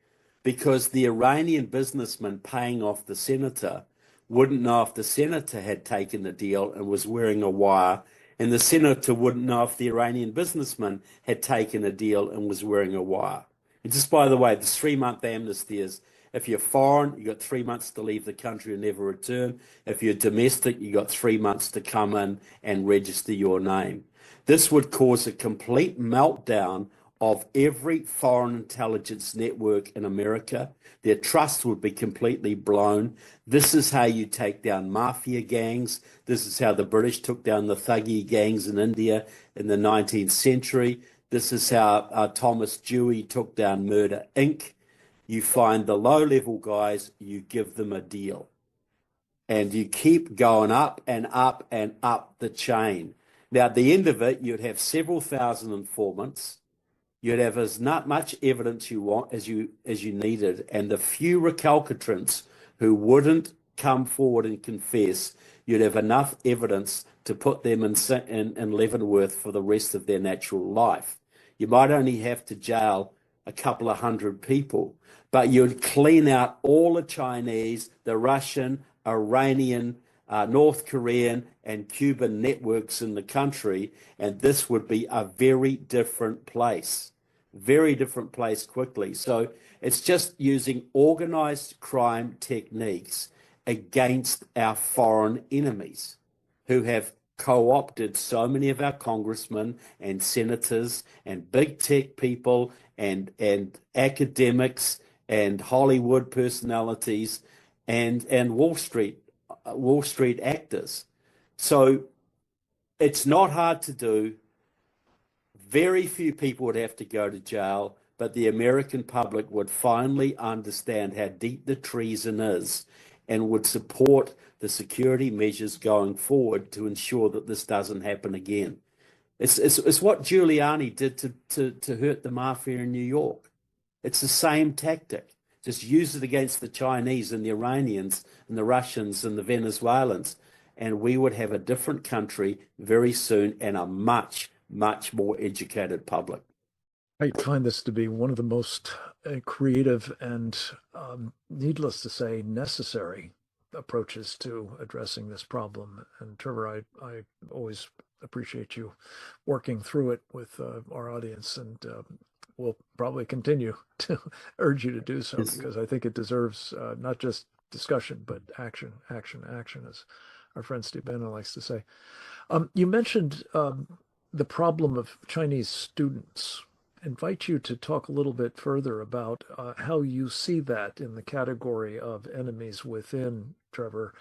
because the Iranian businessman paying off the senator wouldn't know if the senator had taken the deal and was wearing a wire, and the senator wouldn't know if the Iranian businessman had taken a deal and was wearing a wire. And just by the way, this 3-month amnesty is, if you're foreign, you've got 3 months to leave the country and never return. If you're domestic, you've got 3 months to come in and register your name. This would cause a complete meltdown of every foreign intelligence network in America. Their trust would be completely blown. This is how you take down mafia gangs. This is how the British took down the Thuggy gangs in India in the 19th century. This is how Thomas Dewey took down Murder, Inc. You find the low-level guys, you give them a deal. And you keep going up and up and up the chain. Now, at the end of it, you'd have several thousand informants. You'd have as not much evidence you want as you needed, and the few recalcitrants who wouldn't come forward and confess, you'd have enough evidence to put them in Leavenworth for the rest of their natural life. You might only have to jail a couple of hundred people, but you'd clean out all the Chinese, the Russian, Iranian, North Korean and Cuban networks in the country, and this would be a very different place quickly. So it's just using organized crime techniques against our foreign enemies who have co-opted so many of our congressmen and senators and big tech people and academics and Hollywood personalities and Wall Street actors. So it's not hard to do. Very few people would have to go to jail, but the American public would finally understand how deep the treason is and would support the security measures going forward to ensure that this doesn't happen again. It's what Giuliani did to hurt the mafia in New York. It's the same tactic. Just use it against the Chinese and the Iranians and the Russians and the Venezuelans, and we would have a different country very soon and a much, much more educated public. I find this to be one of the most creative and, needless to say, necessary approaches to addressing this problem. And Trevor, I always appreciate you working through it with our audience, and we'll probably continue to urge you to do so, because I think it deserves not just discussion, but action, as our friend Steve Bannon likes to say. You mentioned the problem of Chinese students. I invite you to talk a little bit further about how you see that in the category of enemies within, Trevor,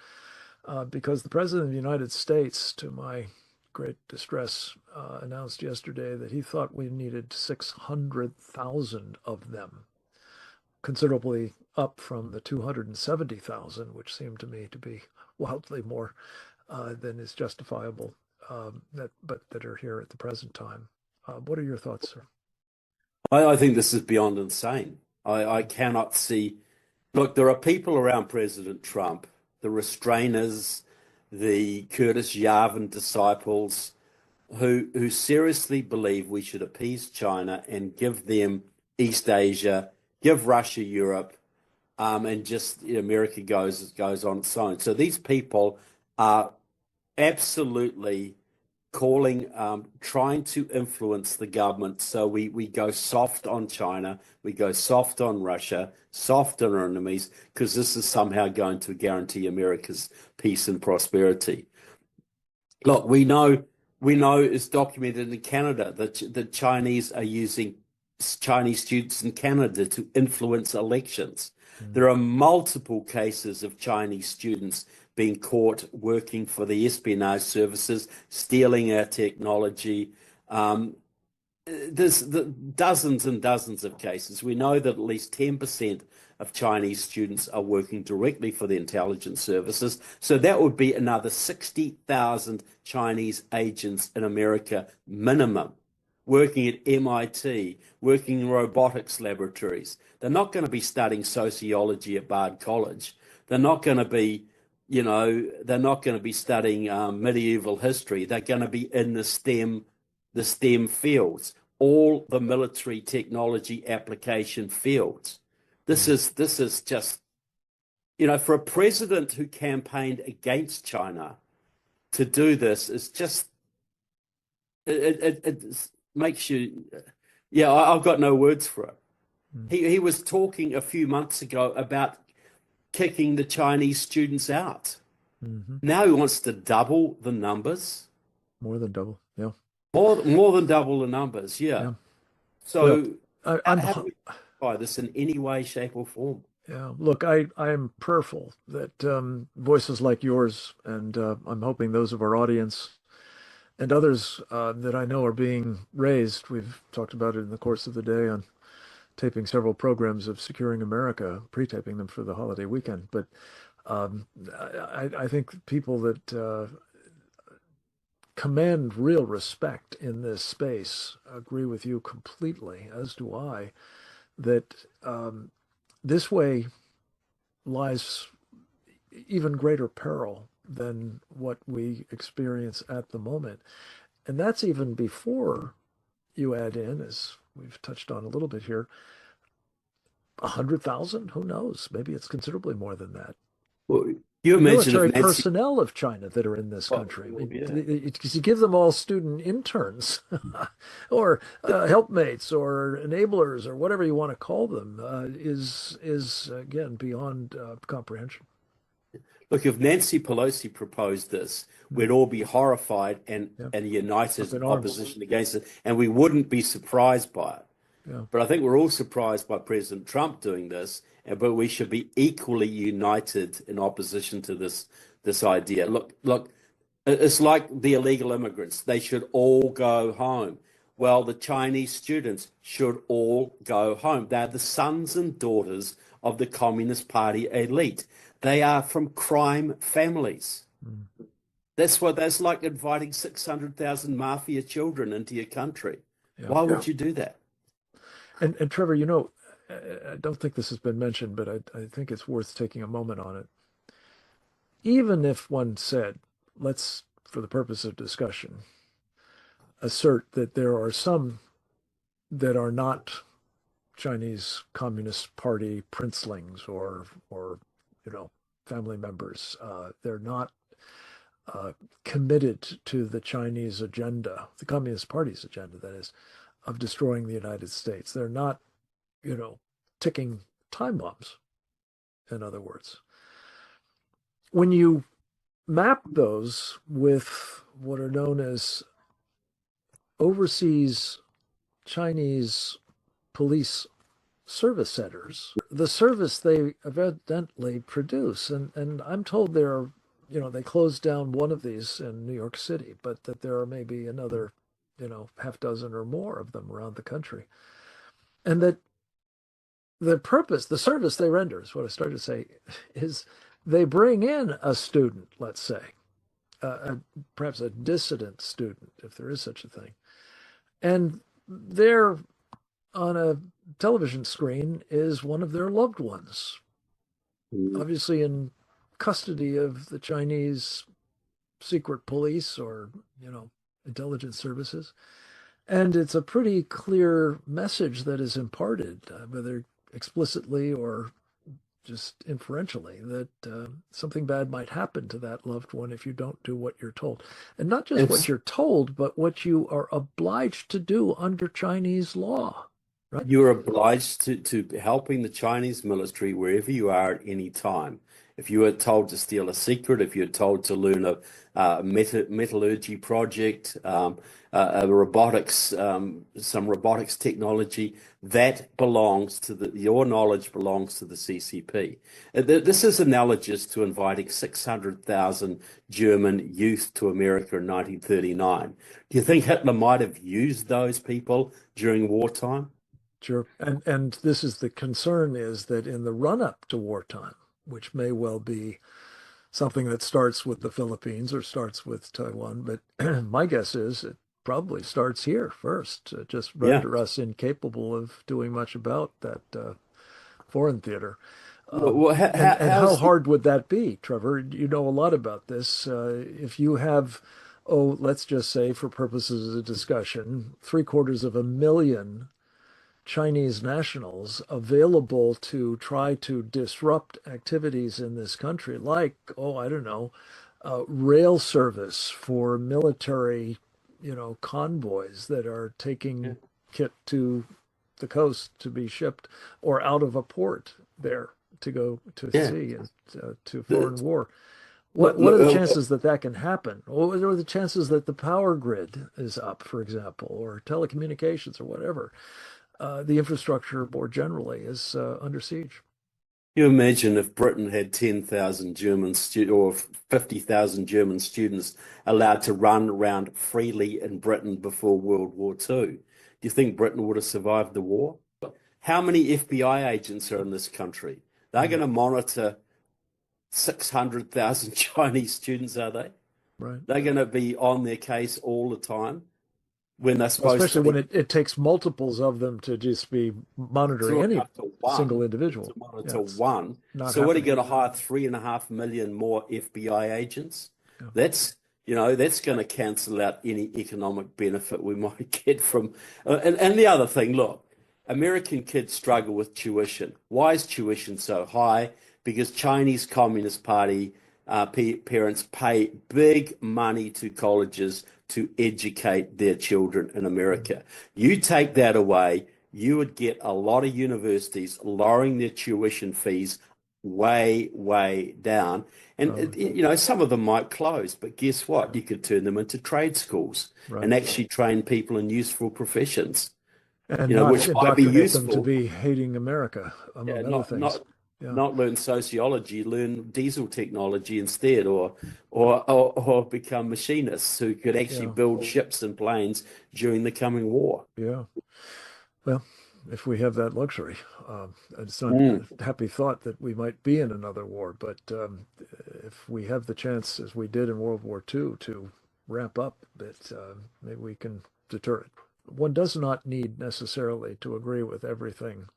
because the President of the United States, to my great distress, announced yesterday that he thought we needed 600,000 of them, considerably up from the 270,000, which seemed to me to be wildly more than is justifiable, that are here at the present time. What are your thoughts, sir? I think this is beyond insane. I cannot see. Look, there are people around President Trump, the restrainers, the Curtis Yarvin disciples, who seriously believe we should appease China and give them East Asia, give Russia Europe, and just America goes on its own. So these people are absolutely trying to influence the government. So we go soft on China, we go soft on Russia, soft on our enemies, because this is somehow going to guarantee America's peace and prosperity. Look, we know it's documented in Canada that the Chinese are using Chinese students in Canada to influence elections. There are multiple cases of Chinese students being caught working for the espionage services, stealing our technology. There's dozens and dozens of cases. We know that at least 10% of Chinese students are working directly for the intelligence services. So that would be another 60,000 Chinese agents in America minimum, working at MIT, working in robotics laboratories. They're not going to be studying sociology at Bard College. They're not going to be, they're not going to be studying medieval history. They're going to be in the STEM fields, all the military technology application fields. This is just, for a president who campaigned against China to do this is just, it makes you, I've got no words for it. He was talking a few months ago about kicking the Chinese students out. Now he wants to double the numbers. More than double, yeah. More than double the numbers, yeah. So I'm how do we by this in any way, shape, or form? Yeah, look, I am prayerful that voices like yours, and I'm hoping those of our audience and others that I know are being raised. We've talked about it in the course of the day on taping several programs of Securing America, pre-taping them for the holiday weekend. But I think people that command real respect in this space agree with you completely, as do I, that this way lies even greater peril than what we experience at the moment. And that's even before you add in, as we've touched on a little bit here, 100,000, who knows? Maybe it's considerably more than that. Well, you mentioned military personnel of China that are in this country. Because you give them all student interns or helpmates or enablers or whatever you want to call them is again beyond comprehension. Look, if Nancy Pelosi proposed this, we'd all be horrified and united in opposition against it, and we wouldn't be surprised by it. Yeah. But I think we're all surprised by President Trump doing this, but we should be equally united in opposition to this idea. Look, it's like the illegal immigrants. They should all go home. Well, the Chinese students should all go home. They're the sons and daughters of the Communist Party elite. They are from crime families. That's like inviting 600,000 mafia children into your country. Yeah. Why would you do that? And Trevor, I don't think this has been mentioned, but I think it's worth taking a moment on it. Even if one said, let's, for the purpose of discussion, assert that there are some that are not Chinese Communist Party princelings or family members. They're not committed to the Chinese agenda, the Communist Party's agenda, that is, of destroying the United States. They're not, ticking time bombs, in other words. When you map those with what are known as overseas Chinese police service centers, the service they evidently produce, and I'm told there are, they closed down one of these in New York City, but that there are maybe another, half dozen or more of them around the country. And that the purpose, the service they render, is what I started to say, is they bring in a student, let's say, perhaps a dissident student, if there is such a thing. And there on a television screen is one of their loved ones, obviously in custody of the Chinese secret police or, intelligence services. And it's a pretty clear message that is imparted, whether explicitly or just inferentially, that something bad might happen to that loved one if you don't do what you're told. And not just what you're told, but what you are obliged to do under Chinese law. Right? You're obliged to helping the Chinese military wherever you are at any time. If you are told to steal a secret, if you're told to learn a metallurgy project, a robotics, some robotics technology, that belongs to your knowledge belongs to the CCP. This is analogous to inviting 600,000 German youth to America in 1939. Do you think Hitler might have used those people during wartime? Sure. And this is the concern, is that in the run-up to wartime, which may well be something that starts with the Philippines or starts with Taiwan, but my guess is it probably starts here first, just render us incapable of doing much about that foreign theater. How hard would that be, Trevor? You know a lot about this. If you have, let's just say for purposes of discussion, 750,000 Chinese nationals available to try to disrupt activities in this country, like, rail service for military, convoys that are taking kit to the coast to be shipped or out of a port there to go to sea and to foreign war. What are the chances that can happen? What are the chances that the power grid is up, for example, or telecommunications or whatever? The infrastructure more generally is under siege. You imagine if Britain had 10,000 German or 50,000 German students allowed to run around freely in Britain before World War II. Do you think Britain would have survived the war? How many FBI agents are in this country? They're going to monitor 600,000 Chinese students, are they? Right. They're going to be on their case all the time. When they're supposed especially when it takes multiples of them to just be monitoring any single individual. To monitor one. So what are you going to hire 3.5 million more FBI agents? Yeah. That's going to cancel out any economic benefit we might get from. And the other thing, look, American kids struggle with tuition. Why is tuition so high? Because Chinese Communist Party parents pay big money to colleges to educate their children in America. You take that away, you would get a lot of universities lowering their tuition fees way, way down. And, some of them might close, but guess what? You could turn them into trade schools and actually train people in useful professions, and which might be useful. Them to be hating America, among other things. Not learn sociology, learn diesel technology instead, or become machinists who could actually build ships and planes during the coming war. Yeah. Well, if we have that luxury, it's not a happy thought that we might be in another war, but if we have the chance, as we did in World War II, to ramp up a bit, maybe we can deter it. One does not need necessarily to agree with everything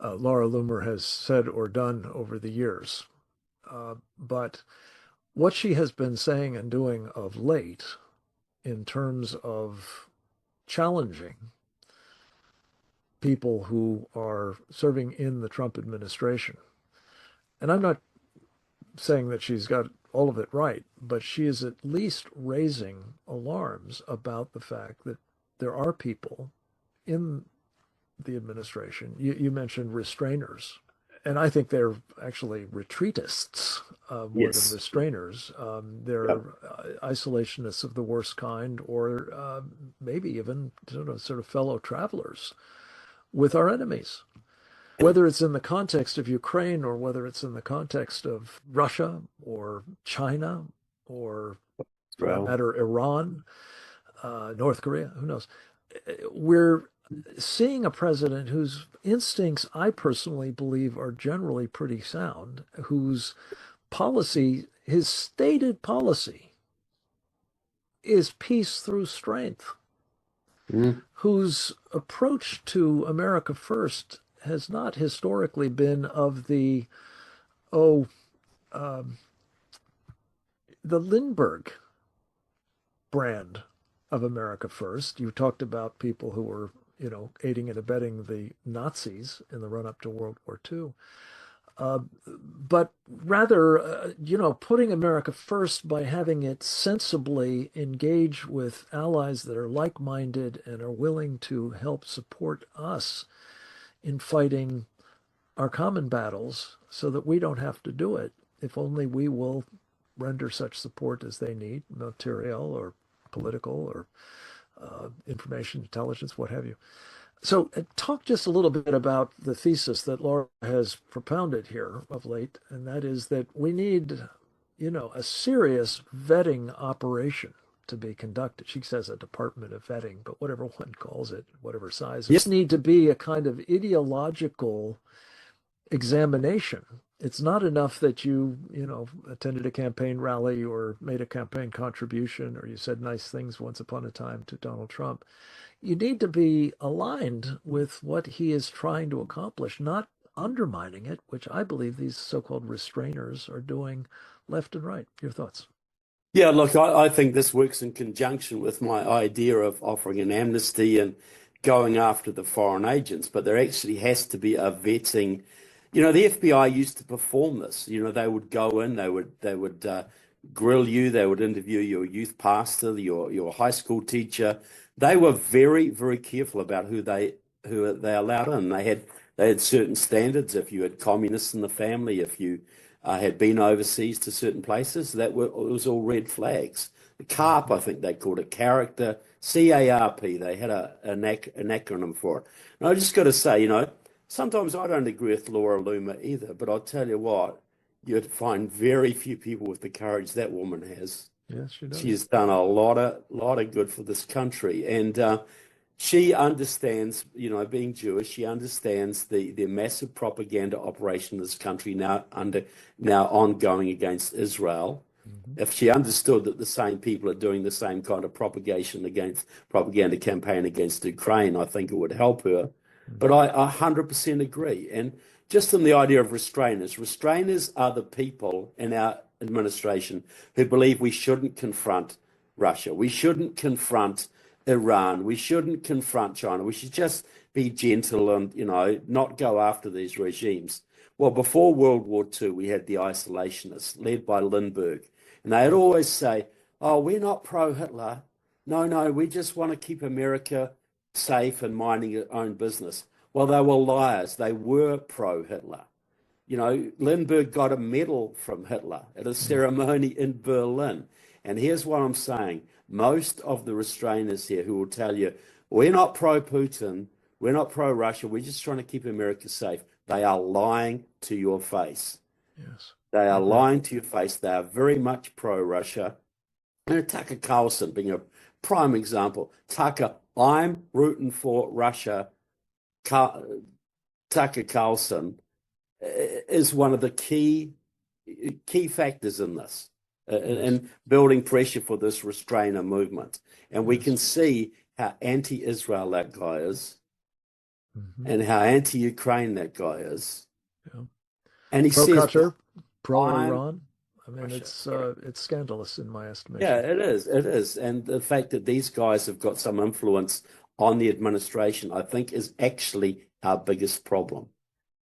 Laura Loomer has said or done over the years. But what she has been saying and doing of late in terms of challenging people who are serving in the Trump administration, and I'm not saying that she's got all of it right, but she is at least raising alarms about the fact that there are people in the administration. You mentioned restrainers, and I think they're actually retreatists more than restrainers. They're isolationists of the worst kind, or maybe even sort of fellow travelers with our enemies. Whether it's in the context of Ukraine or whether it's in the context of Russia or China or, for that matter, Iran, North Korea, who knows? We're seeing a president whose instincts, I personally believe, are generally pretty sound, whose policy, his stated policy, is peace through strength, whose approach to America First has not historically been of the Lindbergh brand of America First. You talked about people who were, aiding and abetting the Nazis in the run-up to World War II. but rather, putting America first by having it sensibly engage with allies that are like-minded and are willing to help support us in fighting our common battles so that we don't have to do it, if only we will render such support as they need, material or political or information, intelligence, what have you. So talk just a little bit about the thesis that Laura has propounded here of late, and that is that we need, a serious vetting operation to be conducted. She says a department of vetting, but whatever one calls it, whatever size. Yes. It need to be a kind of ideological examination. It's not enough that you attended a campaign rally or made a campaign contribution or you said nice things once upon a time to Donald Trump. You need to be aligned with what he is trying to accomplish, not undermining it, which I believe these so-called restrainers are doing left and right. Your thoughts? Yeah, look, I think this works in conjunction with my idea of offering an amnesty and going after the foreign agents, but there actually has to be a vetting. The FBI used to perform this. They would go in, they would grill you, they would interview your youth pastor, your high school teacher. They were very, very careful about who they allowed in. They had certain standards. If you had communists in the family, if you had been overseas to certain places, it was all red flags. The CARP, I think they called it, character, C-A-R-P. They had an acronym for it. And I just got to say, sometimes I don't agree with Laura Loomer either, but I'll tell you what, you'd find very few people with the courage that woman has. Yes, she does. She's done a lot of good for this country, and she understands, being Jewish, she understands the massive propaganda operation in this country now ongoing against Israel. Mm-hmm. If she understood that the same people are doing the same kind of propaganda campaign against Ukraine, I think it would help her. Mm-hmm. But I 100% agree. And just on the idea of restrainers are the people in our administration who believe we shouldn't confront Russia. We shouldn't confront Iran. We shouldn't confront China. We should just be gentle and, not go after these regimes. Well, before World War II, we had the isolationists led by Lindbergh. And they'd always say, oh, we're not pro-Hitler. No, we just want to keep America safe and minding its own business. Well, they were liars. They were pro-Hitler. Lindbergh got a medal from Hitler at a ceremony in Berlin. And here's what I'm saying. Most of the restrainers here who will tell you, we're not pro-Putin, we're not pro-Russia, we're just trying to keep America safe. They are lying to your face. Yes. They are lying to your face. They are very much pro-Russia. And Tucker Carlson being a prime example. Tucker, I'm rooting for Russia. Tucker Carlson is one of the key factors in this, in building pressure for this restrainer movement. And we can see how anti-Israel that guy is, and how anti-Ukraine that guy is. Yeah. And he says, pro-Iran. I mean, Russia, it's scandalous in my estimation. Yeah, it is. And the fact that these guys have got some influence on the administration, I think, is actually our biggest problem.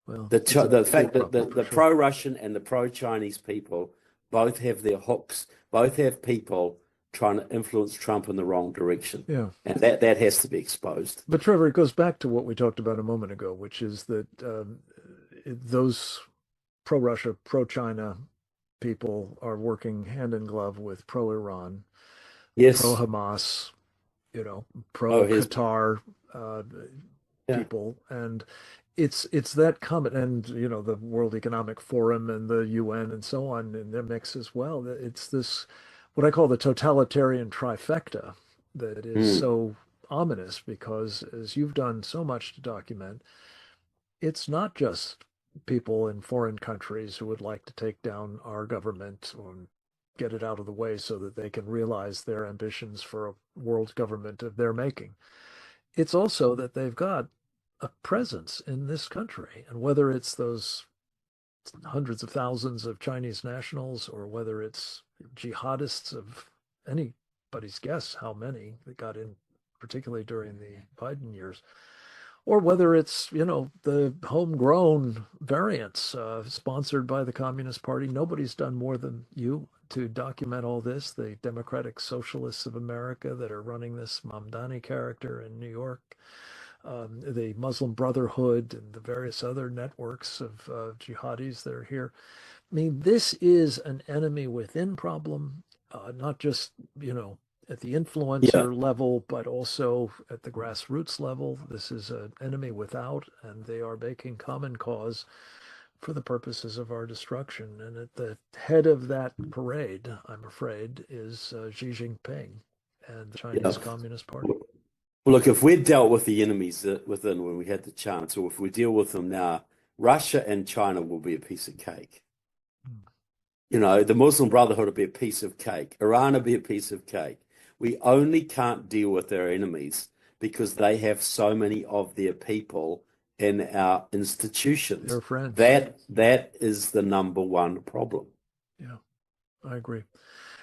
Well, the fact that the pro-Russian and the pro-Chinese people both have their hooks, both have people trying to influence Trump in the wrong direction. Yeah. And that has to be exposed. But Trevor, it goes back to what we talked about a moment ago, which is that those pro-Russia, pro-China people are working hand in glove with pro-Iran, yes, pro-Hamas, pro-Qatar people. And it's that comment, and the World Economic Forum and the UN and so on in their mix as well. It's this, what I call the totalitarian trifecta, that is so ominous, because as you've done so much to document, it's not just people in foreign countries who would like to take down our government or get it out of the way so that they can realize their ambitions for a world government of their making. It's also that they've got a presence in this country, and whether it's those hundreds of thousands of Chinese nationals or whether it's jihadists of anybody's guess how many that got in, particularly during the Biden years, or whether it's, the homegrown variants sponsored by the Communist Party. Nobody's done more than you to document all this. The Democratic Socialists of America that are running this Mamdani character in New York, the Muslim Brotherhood and the various other networks of jihadis that are here. I mean, this is an enemy within problem, not just, at the influencer level, but also at the grassroots level. This is an enemy without, and they are making common cause for the purposes of our destruction. And at the head of that parade, I'm afraid, is Xi Jinping and the Chinese Communist Party. Well, look, if we'd dealt with the enemies within when we had the chance, or if we deal with them now, Russia and China will be a piece of cake. The Muslim Brotherhood will be a piece of cake. Iran will be a piece of cake. We only can't deal with our enemies because they have so many of their people in our institutions. Their friends. That is the number one problem. Yeah, I agree.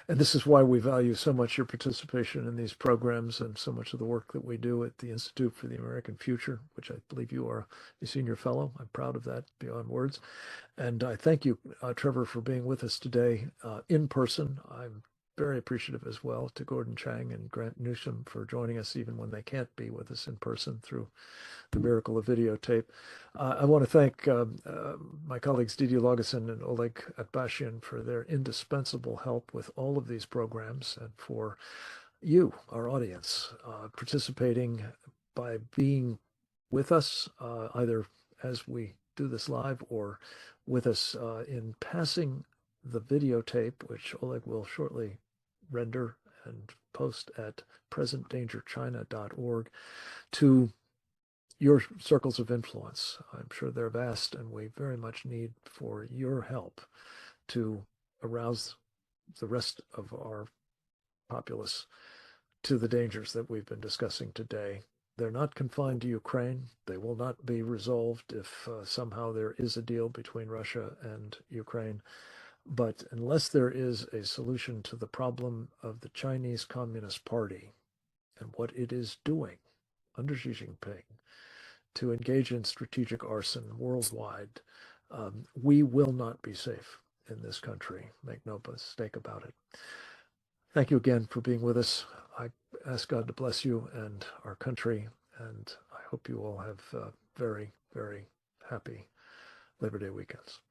And this is why we value so much your participation in these programs and so much of the work that we do at the Institute for the American Future, which I believe you are a senior fellow. I'm proud of that beyond words. And I thank you, Trevor, for being with us today in person. I'm very appreciative as well to Gordon Chang and Grant Newsom for joining us even when they can't be with us in person through the miracle of videotape. I want to thank my colleagues Didier Lageson and Oleg Atbashian for their indispensable help with all of these programs, and for you, our audience, participating by being with us either as we do this live or with us in passing the videotape, which Oleg will shortly render and post at presentdangerchina.org, to your circles of influence. I'm sure they're vast, and we very much need for your help to arouse the rest of our populace to the dangers that we've been discussing today. They're not confined to Ukraine. They will not be resolved if somehow there is a deal between Russia and Ukraine. But unless there is a solution to the problem of the Chinese Communist Party and what it is doing under Xi Jinping to engage in strategic arson worldwide, we will not be safe in this country. Make no mistake about it. Thank you again for being with us. I ask God to bless you and our country, and I hope you all have very, very happy Labor Day weekends.